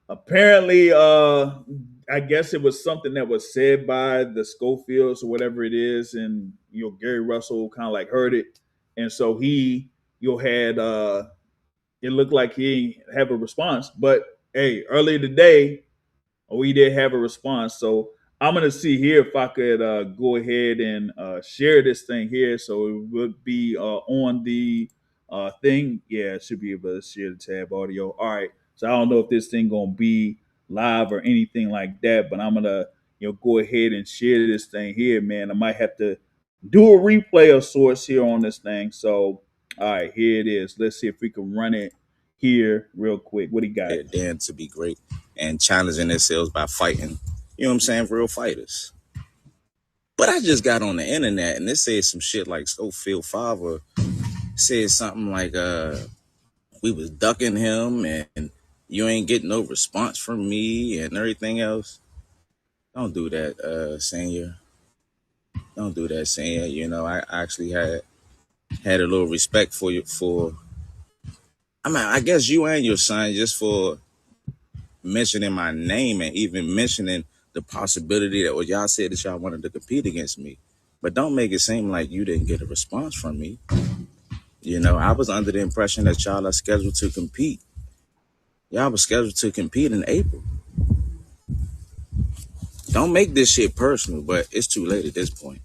[SPEAKER 1] apparently, I guess it was something that was said by the Schofields or whatever it is, and Gary Russell kind of like heard it, and so he had it looked like he didn't have a response. But hey, earlier today we did have a response, so I'm gonna see here if I could go ahead and share this thing here, so it would be on the thing. Yeah, it should be able to share the tab audio. All right, so I don't know if this thing gonna be live or anything like that, but I'm gonna go ahead and share this thing here, man. I might have to do a replay of sorts here on this thing. So all right, here it is. Let's see if we can run it here real quick. What do you got?
[SPEAKER 4] Dan to be great and challenging themselves by fighting, real fighters. But I just got on the internet and it said some shit like Schofield Father said something like we was ducking him and you ain't getting no response from me and everything else. Don't do that, Senior. Don't do that, Senior. I actually had a little respect for you I guess you and your son, just for mentioning my name and even mentioning the possibility that y'all said that y'all wanted to compete against me. But don't make it seem like you didn't get a response from me. I was under the impression that y'all are scheduled to compete. Y'all was scheduled to compete in April. Don't make this shit personal, but it's too late at this point.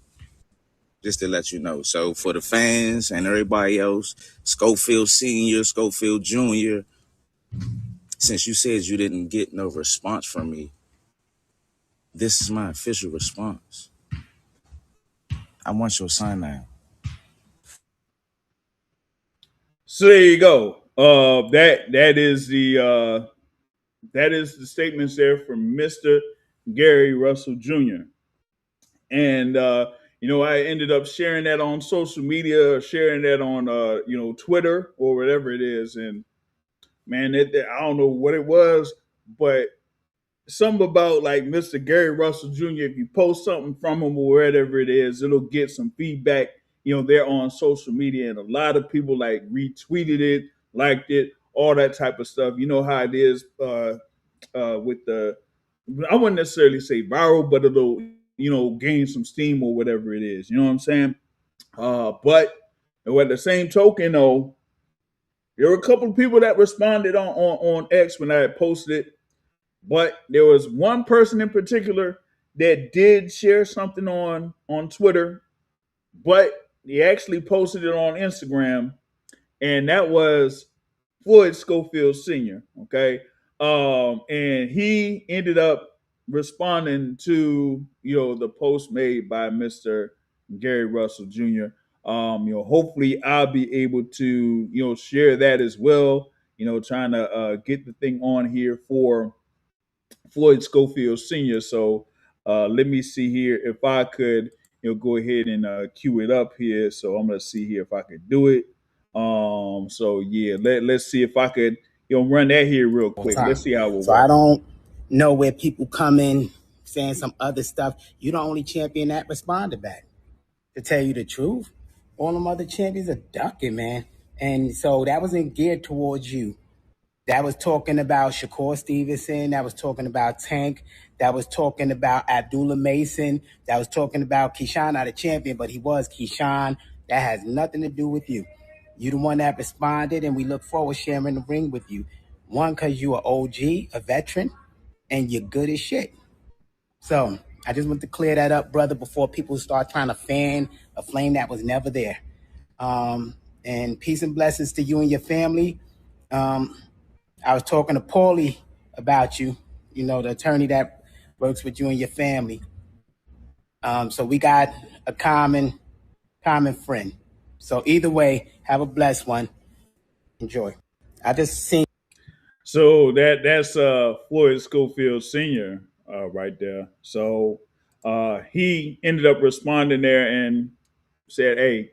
[SPEAKER 4] Just to let you know. So for the fans and everybody else, Schofield Sr., Schofield Jr., since you said you didn't get no response from me, this is my official response. I want your son now.
[SPEAKER 1] So there you go. That is the statements there from Mr. Gary Russell Jr. And I ended up sharing that on social media, sharing that on Twitter or whatever it is. And man, I don't know what it was, but something about like Mr. Gary Russell Jr. If you post something from him or whatever it is, it'll get some feedback. They're on social media, and a lot of people like retweeted it, liked it, all that type of stuff. You know how it is with the, I wouldn't necessarily say viral, but it'll gain some steam or whatever it is. You know what I'm saying? But at the same token, though, there were a couple of people that responded on X when I had posted it. But there was one person in particular that did share something on Twitter, but he actually posted it on Instagram, and that was Floyd Schofield Sr. Okay, and he ended up responding to the post made by Mr. Gary Russell Jr. Hopefully I'll be able to share that as well. trying to get the thing on here for Floyd Schofield Sr. So let me see here if I could, go ahead and cue it up here. So I'm gonna see here if I could do it. So yeah, let's see if I could, run that here real quick. Let's see how it
[SPEAKER 5] So I
[SPEAKER 1] works.
[SPEAKER 5] don't know where people come in saying some other stuff. You the only champion that responded back. To tell you the truth, all them other champions are ducking, man. And so that wasn't geared towards you. That was talking about Shakur Stevenson. That was talking about Tank. That was talking about Abdullah Mason. That was talking about Keyshawn, not a champion, but he was Keyshawn. That has nothing to do with you. You the one that responded, and we look forward to sharing the ring with you. One, because you are OG, a veteran, and you're good as shit. So I just want to clear that up, brother, before people start trying to fan a flame that was never there. And peace and blessings to you and your family. I was talking to Paulie about you, the attorney that works with you and your family. So we got a common friend. So either way, have a blessed one. Enjoy. I just seen.
[SPEAKER 1] So that's Floyd Schofield Sr. Right there. So he ended up responding there and said, "Hey,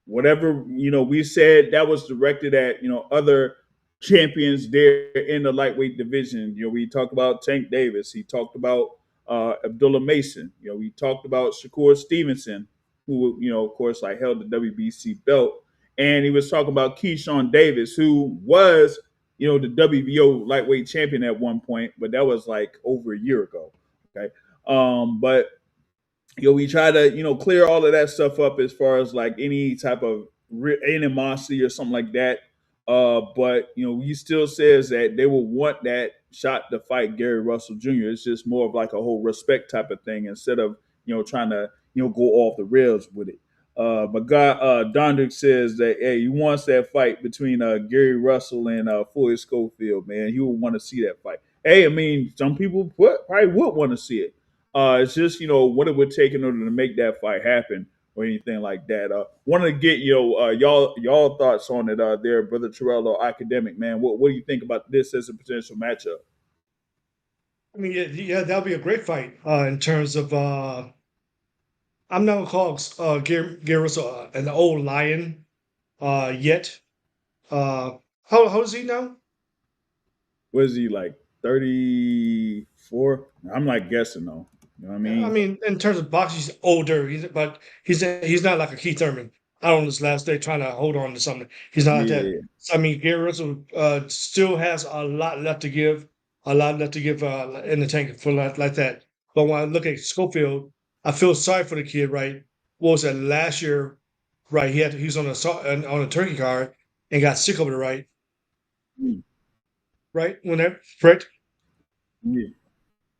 [SPEAKER 1] whatever we said that was directed at other champions there in the lightweight division. We talked about Tank Davis. He talked about Abdullah Mason. We talked about Shakur Stevenson, who of course like held the WBC belt, and he was talking about Keyshawn Davis, who was the WBO lightweight champion at one point, but that was like over a year ago. Okay, but we try to clear all of that stuff up as far as like any type of animosity or something like that. But he still says that they will want that shot to fight Gary Russell Jr. It's just more of like a whole respect type of thing instead of trying to go off the rails with it. But God, Dondrick says that hey, he wants that fight between Gary Russell and Floyd Schofield. Man, he would want to see that fight. Hey, I mean, some people probably would want to see it. It's just what it would take in order to make that fight happen or anything like that. Wanted to get y'all thoughts on it there, brother Terrell, academic man. What do you think about this as a potential matchup?
[SPEAKER 3] I mean, yeah, that'll be a great fight in terms of. I'm not gonna call Gary Russell an old lion yet. How is he now?
[SPEAKER 1] What is he like 34? I'm like guessing though. You know what I mean?
[SPEAKER 3] I mean, in terms of boxing, he's older. But he's not like a Keith Thurman. Out on his last day, trying to hold on to something. He's not like that.
[SPEAKER 1] Yeah.
[SPEAKER 3] So I mean, Gary Russell still has a lot left to give. A lot left to give in the tank for like that. But when I look at Schofield, I feel sorry for the kid. Right? What was that last year? Right? He was on a turkey card and got sick over the right.
[SPEAKER 1] Mm.
[SPEAKER 3] Right? When that correct?
[SPEAKER 1] Yeah.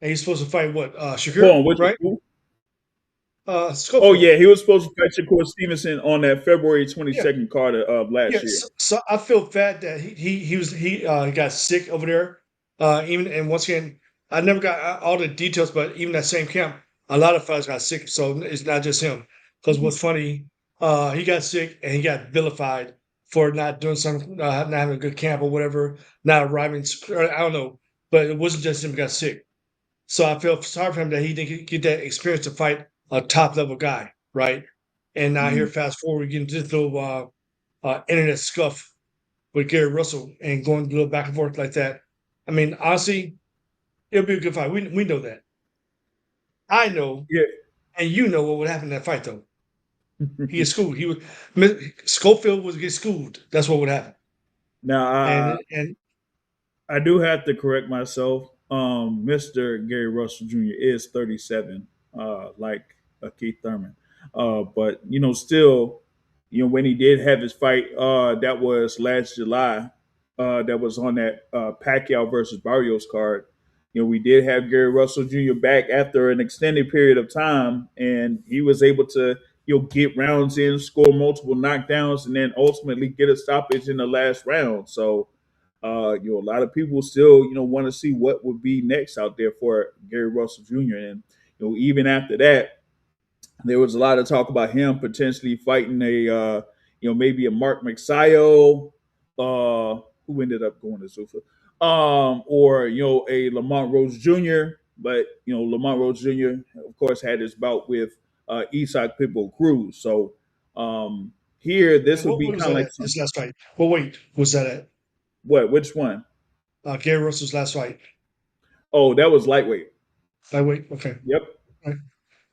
[SPEAKER 3] And he's supposed to fight what?
[SPEAKER 1] Hold on,
[SPEAKER 3] Shakur, right? Schofield.
[SPEAKER 1] Oh yeah, he was supposed to fight Shakur Stevenson on that February
[SPEAKER 3] Yeah.
[SPEAKER 1] 22nd card of last year.
[SPEAKER 3] So I feel bad that he got sick over there. Even and once again, I never got all the details, but even that same camp, a lot of fighters got sick. So it's not just him. Because what's funny, he got sick and he got vilified for not doing something, not having a good camp or whatever, not arriving. I don't know, but it wasn't just him who got sick. So I feel sorry for him that he didn't get that experience to fight a top level guy, right? And now here, fast forward, we get into this little internet scuff with Gary Russell and going a little back and forth like that. I mean, honestly, it'll be a good fight. We know that. I know,
[SPEAKER 1] Yeah.
[SPEAKER 3] and you know what would happen in that fight, though. He is schooled. Schofield would get schooled. That's what would happen.
[SPEAKER 1] Now,
[SPEAKER 3] And
[SPEAKER 1] I do have to correct myself. Mr. Gary Russell Jr. is 37, like Keith Thurman. But still, when he did have his fight, that was last July. That was on that Pacquiao versus Barrios card. We did have Gary Russell Jr. back after an extended period of time, and he was able to get rounds in, score multiple knockdowns, and then ultimately get a stoppage in the last round. So a lot of people still, want to see what would be next out there for Gary Russell Jr. And even after that, there was a lot of talk about him potentially fighting a, maybe a Mark Messiah, who ended up going to Zuffa, or a Lamont Rhodes Jr. But Lamont Rhodes Jr. of course had his bout with Isak Pitbull Cruz. So here this
[SPEAKER 3] And
[SPEAKER 1] would
[SPEAKER 3] what
[SPEAKER 1] be
[SPEAKER 3] weight was
[SPEAKER 1] kind of
[SPEAKER 3] that
[SPEAKER 1] like
[SPEAKER 3] at? His last fight. What weight was that at?
[SPEAKER 1] what? Which one?
[SPEAKER 3] Gary Russell's last fight.
[SPEAKER 1] Oh, that was lightweight.
[SPEAKER 3] Lightweight. Okay.
[SPEAKER 1] Yep.
[SPEAKER 3] Right.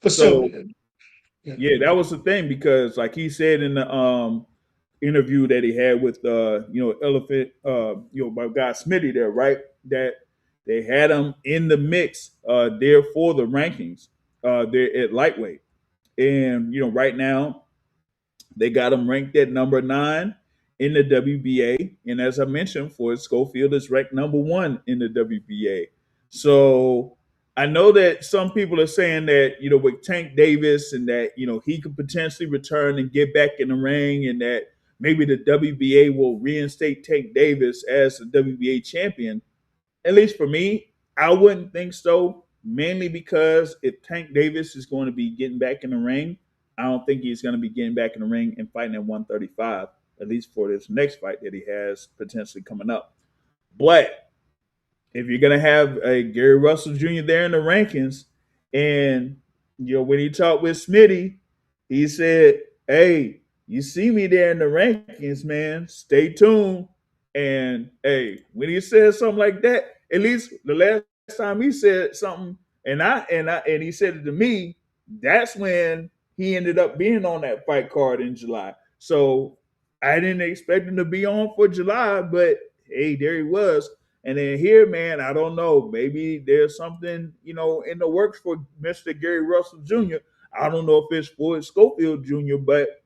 [SPEAKER 3] But still,
[SPEAKER 1] So
[SPEAKER 3] yeah.
[SPEAKER 1] yeah, that was the thing because like he said in the interview that he had with Elephant my guy Smitty there, right? That they had him in the mix there for the rankings there at lightweight. And right now they got him ranked at number 9 in the WBA. And as I mentioned, Floyd Schofield is ranked number 1 in the WBA. So I know that some people are saying that, with Tank Davis and that, he could potentially return and get back in the ring and that maybe the WBA will reinstate Tank Davis as the WBA champion. At least for me, I wouldn't think so, mainly because if Tank Davis is going to be getting back in the ring, I don't think he's going to be getting back in the ring and fighting at 135, at least for this next fight that he has potentially coming up. But if you're gonna have a Gary Russell Jr. there in the rankings, and when he talked with Smitty, he said, "Hey, you see me there in the rankings, man. Stay tuned." And hey, when he said something like that, at least the last time he said something, and he said it to me, that's when he ended up being on that fight card in July. So I didn't expect him to be on for July, but hey, there he was. And then here, man, I don't know. Maybe there's something, in the works for Mr. Gary Russell Jr. I don't know if it's Floyd Schofield Jr., but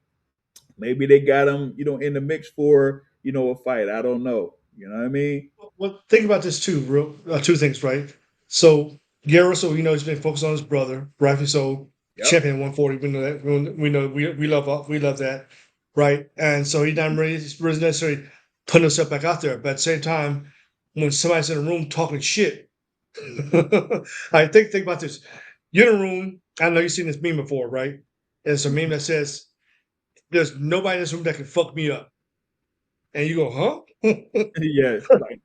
[SPEAKER 1] maybe they got him, in the mix for, a fight. I don't know. You know what I mean?
[SPEAKER 3] Well, think about this too, bro. Two things, right? So Gary Russell, he's been focused on his brother, rightfully so.
[SPEAKER 1] Yep.
[SPEAKER 3] Champion 140. We know that. We love that, right? And so he's not really necessarily putting himself back out there. But at the same time, when somebody's in a room talking shit, I think about this. You're in a room. I know you've seen this meme before, right? It's a meme that says, "There's nobody in this room that can fuck me up," and you go, "Huh?"
[SPEAKER 1] Yeah. Like,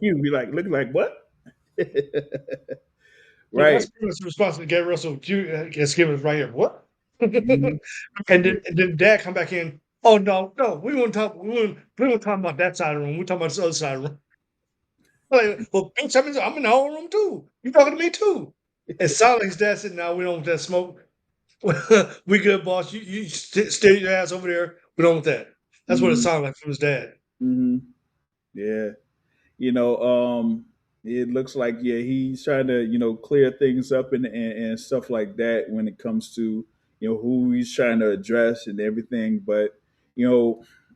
[SPEAKER 1] he'd be like, looking like what?
[SPEAKER 3] Yeah,
[SPEAKER 1] Right.
[SPEAKER 3] that's pretty much the response to Gary Russell gets given right here. What?
[SPEAKER 1] Mhm.
[SPEAKER 3] and then Dad come back in. Oh no, we won't talk. We won't talk about that side of the room. We talk about this other side of the room. Like, well, bitch, I'm in the whole room too. You talking to me too? It sounds like his dad said, "No, we don't want that smoke. We good, boss. You stay your ass over there. We don't want that." That's what it
[SPEAKER 1] Mhm.
[SPEAKER 3] sounded like from his dad.
[SPEAKER 1] Mhm. Yeah. It looks like he's trying to clear things up and stuff like that when it comes to who he's trying to address and everything. But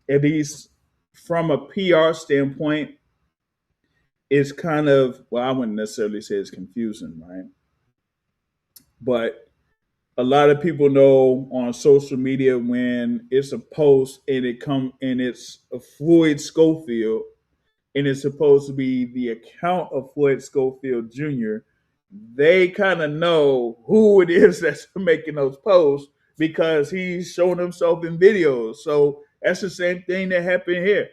[SPEAKER 1] at least from a PR standpoint, it's kind of, well, I wouldn't necessarily say it's confusing, right? But a lot of people know on social media when it's a post and it's a Floyd Schofield and it's supposed to be the account of Floyd Schofield Jr., they kind of know who it is that's making those posts because he's showing himself in videos. So that's the same thing that happened here.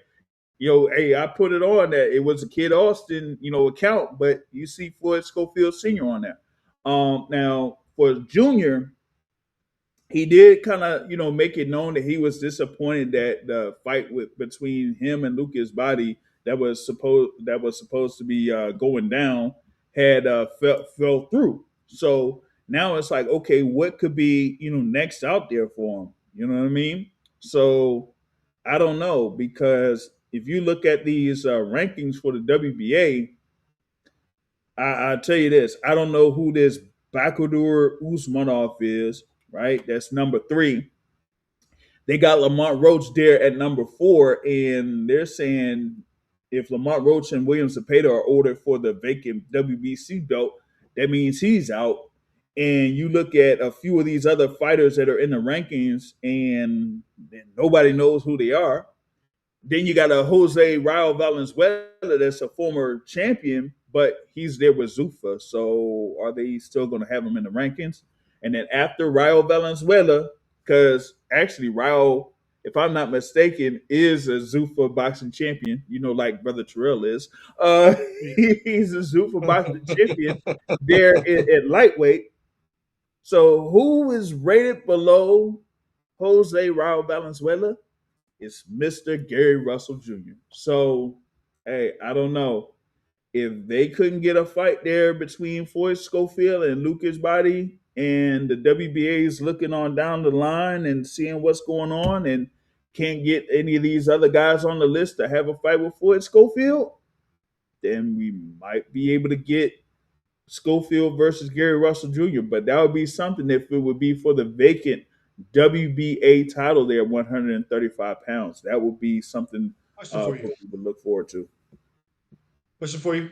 [SPEAKER 1] Hey, I put it on that it was a Kid Austin, account, but you see Floyd Schofield Sr. on there. Now for Junior, he did kind of make it known that he was disappointed that the fight between him and Lucas Body that was supposed to be going down had fell through. So now it's like, okay, what could be next out there for him? You know what I mean? So I don't know, because if you look at these rankings for the WBA, I'll tell you this: I don't know who this Bakudur Usmanov is. Right, that's number 3. They got Lamont Roach there at number 4, and they're saying if Lamont Roach and William Zepeda are ordered for the vacant WBC belt, that means he's out. And you look at a few of these other fighters that are in the rankings, and nobody knows who they are. Then you got a Jose Raul Valenzuela that's a former champion, but he's there with Zuffa. So are they still going to have him in the rankings? And then after Raul Valenzuela, because actually Raul if I'm not mistaken, is a Zuffa boxing champion. Like Brother Terrell is. He's a Zuffa boxing champion there at lightweight. So who is rated below Jose Raul Valenzuela? It's Mr. Gary Russell Jr. So, hey, I don't know. If they couldn't get a fight there between Floyd Schofield and Lucas Body, and the WBA is looking on down the line and seeing what's going on and can't get any of these other guys on the list to have a fight with Floyd Schofield, then we might be able to get Schofield versus Gary Russell Jr. But that would be something if it would be for the vacant WBA title there, 135 pounds. That would be something
[SPEAKER 3] Question for
[SPEAKER 1] for
[SPEAKER 3] you.
[SPEAKER 1] people to look forward to.
[SPEAKER 3] Question for you.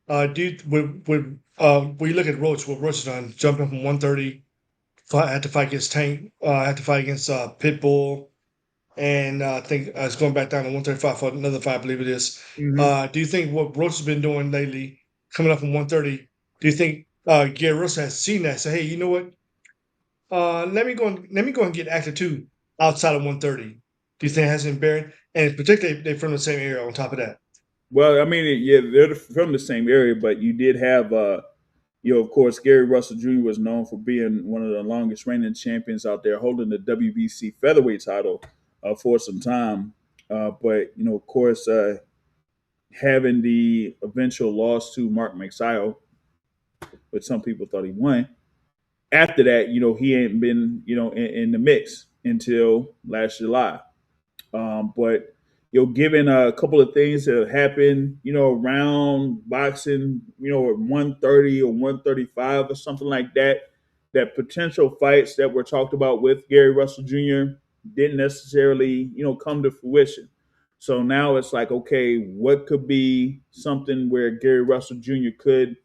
[SPEAKER 3] Do you, when you look at Roach, what Roach has done, jumping from 130, had to fight against Tank, had to fight against Pitbull, and I think it's going back down to 135 for another fight, I believe it is.
[SPEAKER 1] Mm-hmm.
[SPEAKER 3] Do you think what Roach has been doing lately, coming up from 130, do you think Gary Russell has seen that? Say, hey, you know what? Let me go and get active too outside of 130. Do you think it has been bearing? And particularly they're from the same area on top of that.
[SPEAKER 1] Well, I mean, yeah, they're from the same area, but you did have, of course, Gary Russell Jr. was known for being one of the longest reigning champions out there, holding the WBC featherweight title for some time. But, of course, having the eventual loss to Mark Magsayo, which some people thought he won. After that, he ain't been, in the mix until last July. But given a couple of things that have happened, around boxing, at 130 or 135 or something like that, that potential fights that were talked about with Gary Russell Jr. didn't necessarily, come to fruition. So now it's like, okay, what could be something where Gary Russell Jr. could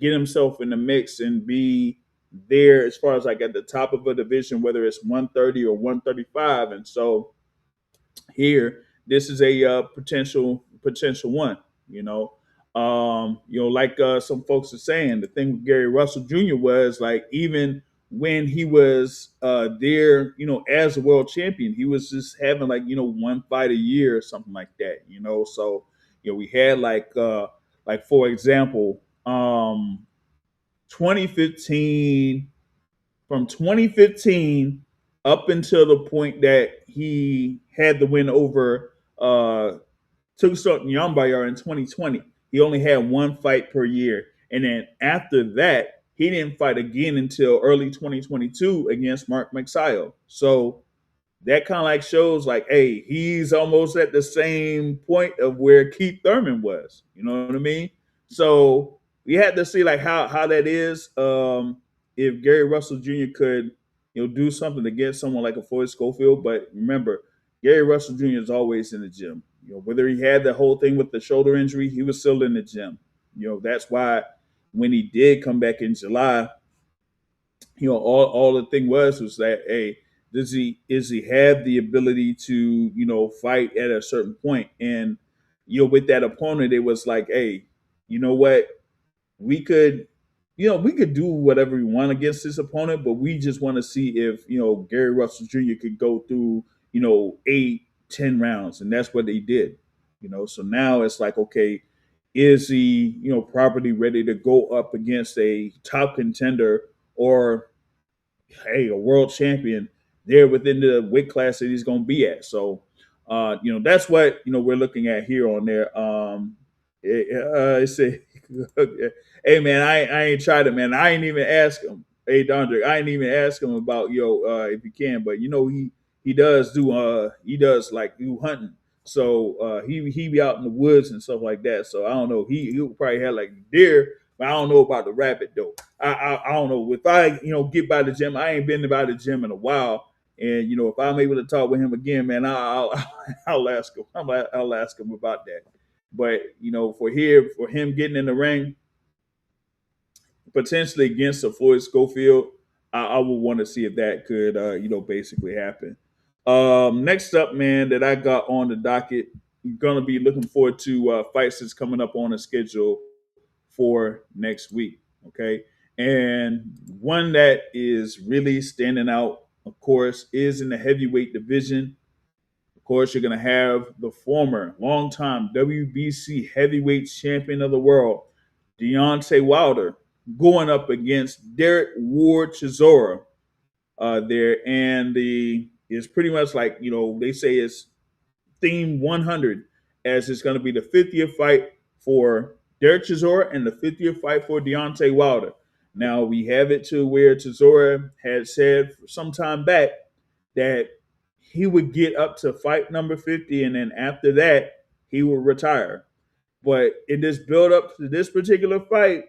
[SPEAKER 1] get himself in the mix and be there as far as like at the top of a division, whether it's 130 or 135. And so here, this is a potential one. Like some folks are saying, the thing with Gary Russell Jr. was like even when he was there, as a world champion, he was just having like one fight a year or something like that. So we had like for example, 2015 from 2015 up until the point that he had the win over Tuksot Nyambayar in 2020. He only had one fight per year. And then after that, he didn't fight again until early 2022 against Mark Magsayo. So that kind of like shows like, hey, he's almost at the same point of where Keith Thurman was. You know what I mean? So we had to see like how that is. If Gary Russell Jr. could, do something against someone like a Floyd Schofield. But remember, Gary Russell Jr. is always in the gym. Whether he had the whole thing with the shoulder injury, he was still in the gym. That's why when he did come back in July, all the thing was that, hey, is he have the ability to fight at a certain point? And with that opponent, it was like, hey, you know what, we could do whatever we want against this opponent, but we just want to see if Gary Russell Jr. could go through 8-10 rounds, and that's what they did. So now it's like, okay, is he properly ready to go up against a top contender or a world champion there within the weight class that he's going to be at? So that's what we're looking at here on there. It's a hey man, I ain't tried it, man. I ain't even ask him. Hey Dondrick, I ain't even ask him about if he can, but he does like do hunting. So he be out in the woods and stuff like that. So I don't know. He'll probably have like deer, but I don't know about the rabbit though. I don't know. If I get by the gym, I ain't been by the gym in a while. And if I'm able to talk with him again, man, I'll ask him. I'll ask him about that. But for him getting in the ring, potentially against a Floyd Schofield, I would want to see if that could basically happen. Next up, man, that I got on the docket, I'm gonna be looking forward to fights that's coming up on the schedule for next week. Okay, and one that is really standing out of course, is in the heavyweight division. Of course, you're going to have the former longtime WBC heavyweight champion of the world, Deontay Wilder, going up against Derek Ward Chisora there. And it's pretty much like, they say it's theme 100, as it's going to be the 50th fight for Derek Chisora and the 50th fight for Deontay Wilder. Now, we have it to where Chisora had said some time back that he would get up to fight number 50, and then after that, he would retire. But in this build up to this particular fight,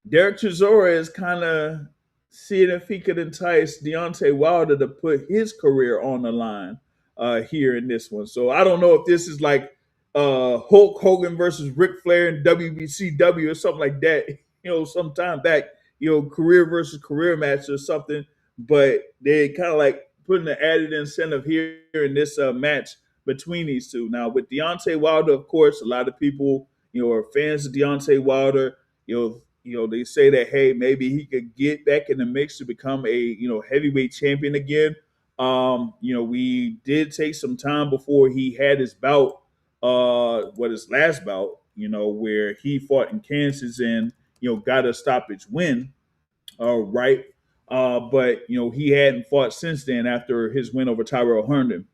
[SPEAKER 1] Derek Chisora is kind of seeing if he could entice Deontay Wilder to put his career on the line here in this one. So I don't know if this is like Hulk Hogan versus Ric Flair in WBCW or something like that, sometime back, career versus career match or something. But they kind of like putting an added incentive here in this match between these two. Now, with Deontay Wilder, of course, a lot of people, are fans of Deontay Wilder. They say that, hey, maybe he could get back in the mix to become a heavyweight champion again. We did take some time before he had his bout, his last bout, where he fought in Kansas and got a stoppage win. Right. But he hadn't fought since then after his win over Tyrell Herndon.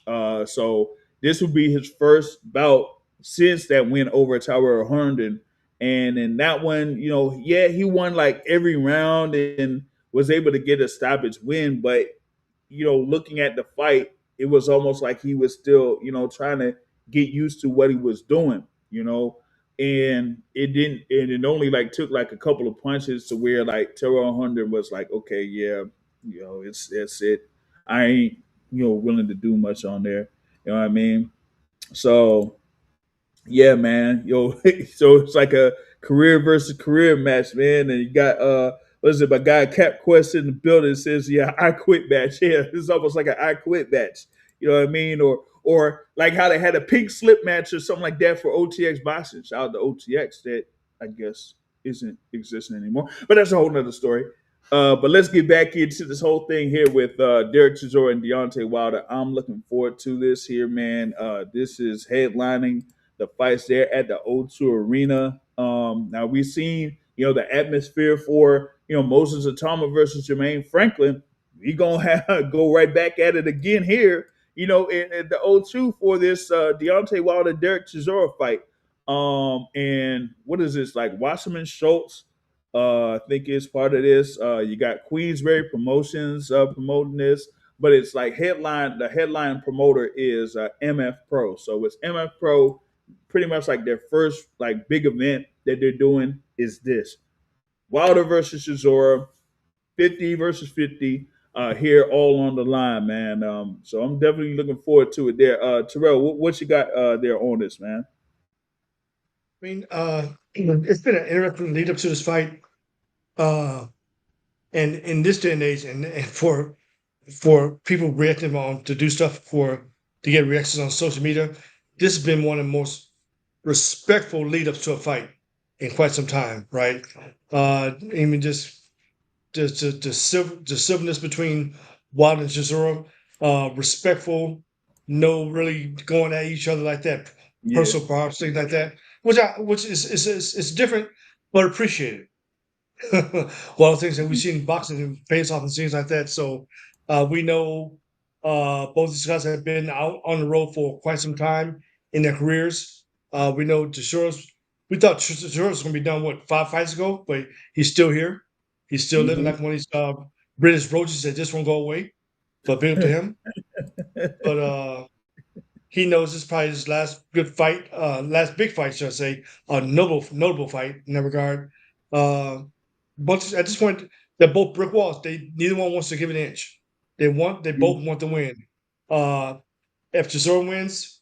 [SPEAKER 1] So this would be his first bout since that win over Tyrell Herndon. And in that one, he won like every round and was able to get a stoppage win. But, looking at the fight, it was almost like he was still, trying to get used to what he was doing, and it only like took like a couple of punches to where like Tyrell Herndon was like, okay, yeah, that's it. I ain't, willing to do much on there. You know what I mean? So yeah, man. So it's like a career versus career match, man. And you got what is it? My guy Cap Quest in the building says, yeah, I quit match. Yeah, it's almost like an I quit match. You know what I mean? Or like how they had a pink slip match or something like that for OTX boxing. Shout out to OTX that I guess isn't existing anymore. But that's a whole nother story. But let's get back into this whole thing here with Derek Chisora and Deontay Wilder. I'm looking forward to this here, man. This is headlining the fights there at the O2 Arena. Now we've seen, the atmosphere for, Moses Itauma versus Jermaine Franklin. We gonna go right back at it again here, in the O2 for this Deontay Wilder Derek Chisora fight. And what is this, like Wasserman Schultz? I think it's part of this. You got Queensberry Promotions promoting this, but it's like the headline promoter is MF Pro. So it's MF Pro, pretty much like their first like big event that they're doing is this. Wilder versus Chisora, 50 versus 50 here all on the line, man. So I'm definitely looking forward to it there. Terrell, what you got there on this, man?
[SPEAKER 3] I mean, it's been an interesting lead up to this fight. And in this day and age, and for people reacting on to do stuff to get reactions on social media, this has been one of the most respectful lead ups to a fight in quite some time, right? Even just the civilness between Wilder and Chisora, respectful, no really going at each other like that, personal problems, things like that, which is different but appreciated. A lot of things that we've seen in boxing and face off and things like that. So we know both these guys have been out on the road for quite some time in their careers. We know we thought Chisora was going to be done, 5 fights ago, but he's still here. He's still living like one of these British roaches that just won't go away. But big up to him. But he knows this is probably his last good fight, last big fight, should I say, a notable fight in that regard. But at this point, they're both brick walls. Neither one wants to give an inch. They both want to win. If Chisora wins,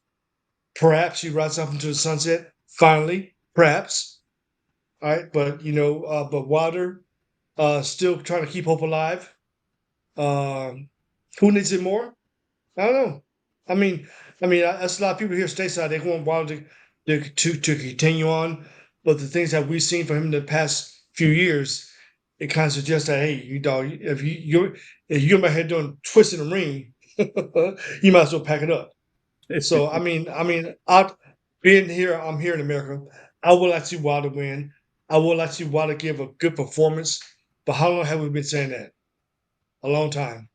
[SPEAKER 3] perhaps he rides off into the sunset. Finally, perhaps. All right, but but Wilder still trying to keep hope alive. Who needs it more? I don't know. I mean, that's a lot of people here stateside. They want Wilder to continue on, but the things that we've seen from him in the past few years, it kind of suggests that, hey, you dog, if you're in my head doing twists in the ring, you might as well pack it up. So I mean, out being here, I'm here in America. I would like to see Wilder win. I would like to see Wilder give a good performance. But how long have we been saying that? A long time.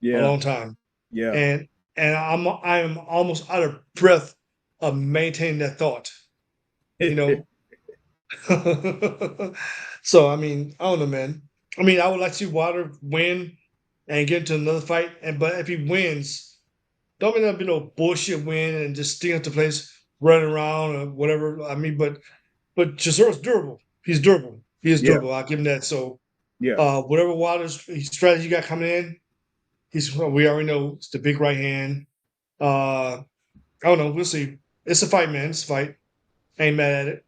[SPEAKER 3] A
[SPEAKER 1] Yeah.
[SPEAKER 3] long time.
[SPEAKER 1] Yeah.
[SPEAKER 3] And I am almost out of breath of maintaining that thought. You know. So I mean, I don't know, man. I mean, I would like to see Wilder win and get into another fight. But if he wins, don't mean that'll be no bullshit win and just sticking up the place, running around or whatever. I mean, but Chisora's durable. He's durable. He is
[SPEAKER 1] Yeah.
[SPEAKER 3] durable. I'll give him that. So
[SPEAKER 1] Yeah.
[SPEAKER 3] whatever Wilder's strategy got coming in, we already know it's the big right hand. I don't know. We'll see. It's a fight, man. It's a fight. Ain't mad at it.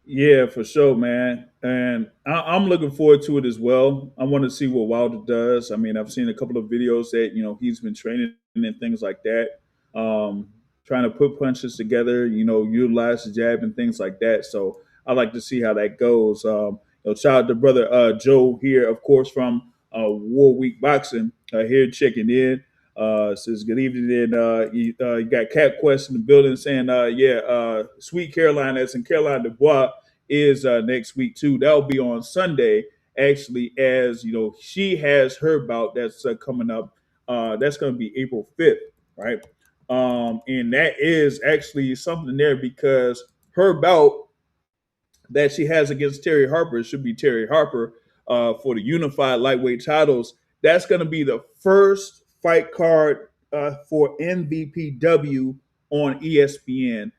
[SPEAKER 1] Yeah, for sure, man. And I'm looking forward to it as well. I want to see what Wilder does. I mean, I've seen a couple of videos that he's been training and things like that, trying to put punches together. Utilize the jab and things like that. So I like to see how that goes. Shout out to brother Joe here, of course, from War Week Boxing here checking in. Says good evening. And you got Cat Quest in the building saying, Sweet Caroline, as in Caroline Dubois, is next week too. That'll be on Sunday, actually, as she has her bout that's coming up. That's going to be April 5th, right? And that is actually something there because her bout that she has against Terry Harper, it should be Terry Harper for the unified lightweight titles. That's going to be the first fight card for MVPW on ESPN.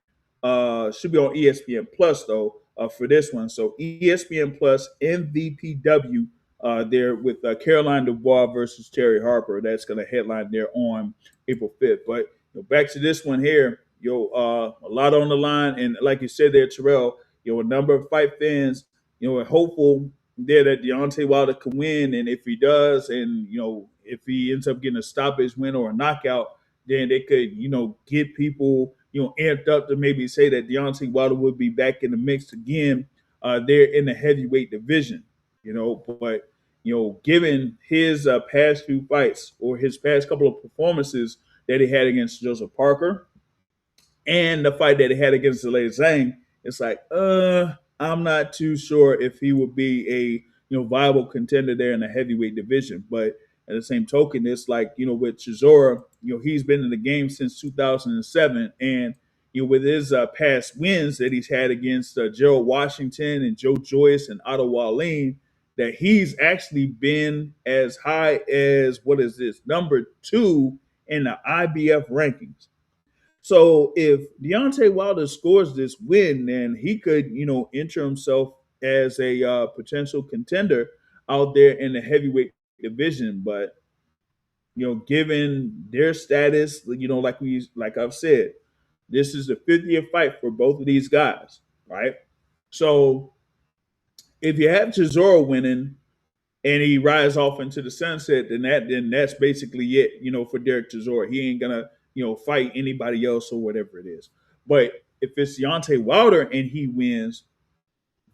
[SPEAKER 1] Should be on ESPN Plus though for this one. So ESPN Plus MVPW there with Caroline Dubois versus Terry Harper. That's going to headline there on April 5th. But back to this one here. A lot on the line, and like you said there, Terrell. A number of fight fans, hopeful there that Deontay Wilder can win, and if he does, and if he ends up getting a stoppage win or a knockout, then they could, get people, amped up to maybe say that Deontay Wilder would be back in the mix again, there in the heavyweight division, But given his past few fights or his past couple of performances that he had against Joseph Parker, and the fight that he had against Zalay Zhang, it's like, I'm not too sure if he would be a viable contender there in the heavyweight division. But at the same token, it's like with Chisora, he's been in the game since 2007, and with his past wins that he's had against Gerald Washington and Joe Joyce and Otto Wallin, that he's actually been as high as number 2 in the IBF rankings. So if Deontay Wilder scores this win, then he could, enter himself as a potential contender out there in the heavyweight division. But given their status, like I've said, this is the 50th fight for both of these guys, right? So if you have Chisora winning and he rides off into the sunset, then that's basically it, for Derek Chisora. He ain't gonna fight anybody else or whatever it is. But if it's Deontay Wilder and he wins,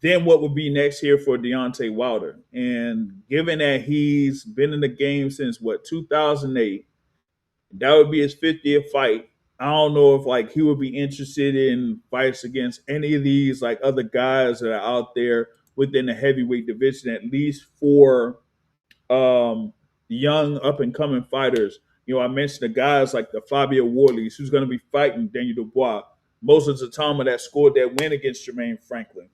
[SPEAKER 1] then what would be next here for Deontay Wilder? And given that he's been in the game since 2008, that would be his 50th fight. I don't know if he would be interested in fights against any of these other guys that are out there within the heavyweight division, at least for young up and coming fighters. I mentioned the guys like the Fabio Wardleys, who's going to be fighting Daniel Dubois, Moses Itauma that scored that win against Jermaine Franklin.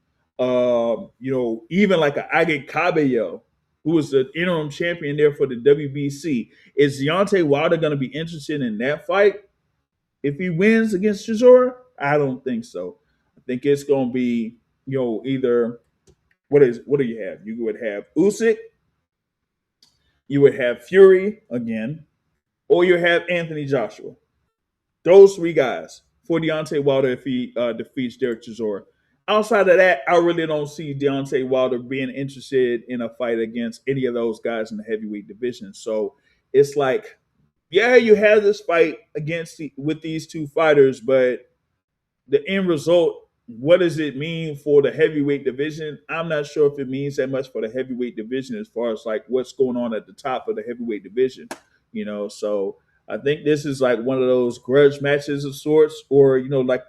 [SPEAKER 1] Even like a Age Cabello, who was the interim champion there for the WBC. Is Deontay Wilder going to be interested in that fight if he wins against Chisora? I don't think so. I think it's going to be, either what do you have? You would have Usyk, you would have Fury again, or you have Anthony Joshua. Those 3 guys for Deontay Wilder if he defeats Derek Chisora. Outside of that, I really don't see Deontay Wilder being interested in a fight against any of those guys in the heavyweight division. So it's like, yeah, you have this fight with these 2 fighters, but the end result what does it mean for the heavyweight division? I'm not sure if it means that much for the heavyweight division as far as like what's going on at the top of the heavyweight division, So I think this is like one of those grudge matches of sorts, or like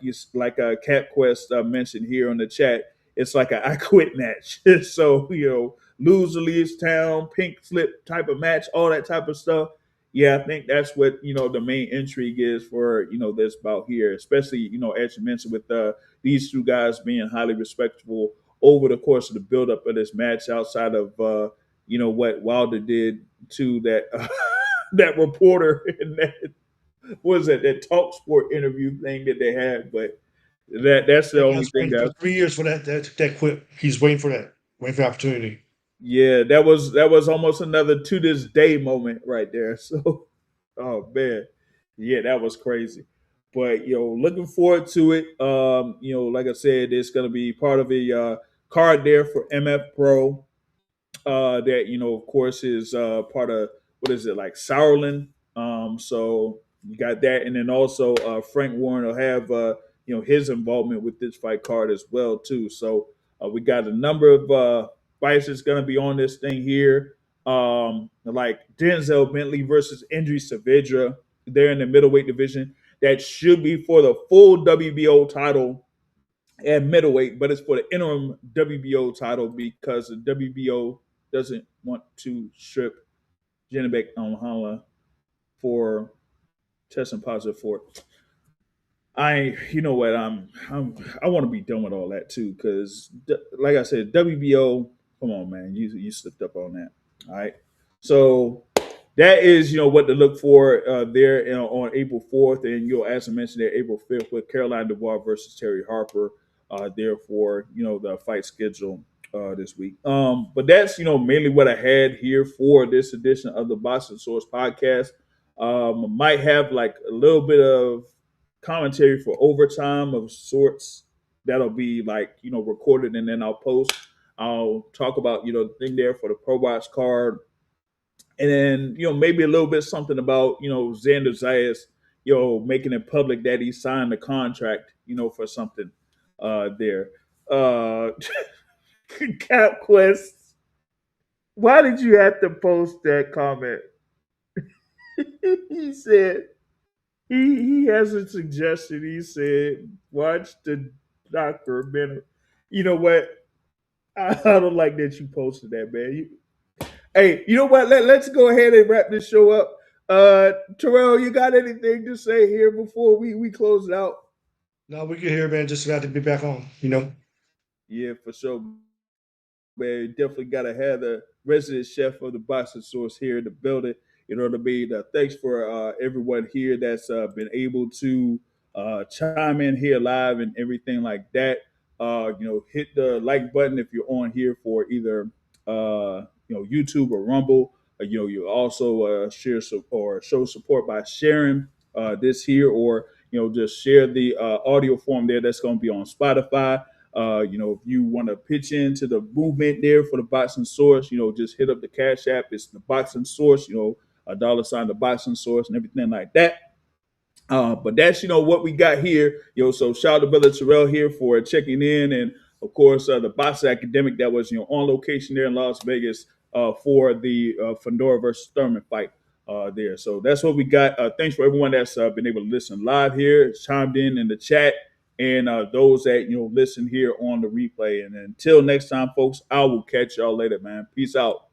[SPEAKER 1] Cat Quest mentioned here on the chat, it's like a I quit match. So lose or leaves town, pink slip type of match, all that type of stuff. Yeah, I think that's what the main intrigue is for this bout here, especially as you mentioned with these two guys being highly respectable over the course of the buildup of this match, outside of what Wilder did to that that reporter and that was it that Talk Sport interview thing that they had, but that's the
[SPEAKER 3] That
[SPEAKER 1] only
[SPEAKER 3] guy's
[SPEAKER 1] thing
[SPEAKER 3] waiting for
[SPEAKER 1] that
[SPEAKER 3] 3 years for that quit. He's waiting for that, waiting for opportunity.
[SPEAKER 1] yeah, that was almost another to this day moment right there. So, oh man, yeah, that was crazy. But looking forward to it. Like I said, it's gonna be part of a card there for MF Pro. That of course is part of what is it like Sauerland. So you got that, and then also Frank Warren will have his involvement with this fight card as well too. So we got a number of fights that's going to be on this thing here, like Denzel Bentley versus Indri Saavedra. They're in the middleweight division. That should be for the full WBO title at middleweight, but it's for the interim WBO title because the WBO doesn't want to strip Janibek Alhamla for testing positive for it. You know what, I want to be done with all that too, because like I said, WBO, come on, man, you slipped up on that. All right, so that is what to look for there on April 4th, and as I mentioned there, April 5th with Caroline Dubois versus Terry Harper. There for the fight schedule this week. But that's mainly what I had here for this edition of the Boston Source podcast. Might have like a little bit of commentary for overtime of sorts that'll be like recorded, and then I'll post. I'll talk about the thing there for the Pro Box card, and then maybe a little bit something about Xander Zayas making it public that he signed a contract for something there. uh Cap Quest, why did you have to post that comment? He said he has a suggestion. He said watch the documentary. You know what, I don't like that you posted that, man. Hey, you know what? Let's go ahead and wrap this show up. Terrell, you got anything to say here before we close it out?
[SPEAKER 3] No, we can hear, man. Just glad to be back on.
[SPEAKER 1] Yeah, for sure, man. Definitely got to have the resident chef of the Boston Source here in the building. You know what I mean? Thanks for everyone here that's been able to chime in here live and everything like that. Hit the like button if you're on here for either YouTube or Rumble. You also share or show support by sharing this here, or just share the audio form there that's going to be on Spotify. If you want to pitch into the movement there for the Boxing Source, just hit up the Cash App. It's the Boxing Source, $, the Boxing Source, and everything like that. But that's what we got here, So shout out to Brother Terrell here for checking in, and of course the Boxing Academic that was on location there in Las Vegas for the Fundora versus Thurman fight there. So that's what we got. Thanks for everyone that's been able to listen live here, chimed in the chat, and those that listen here on the replay. And until next time, folks, I will catch y'all later, man. Peace out.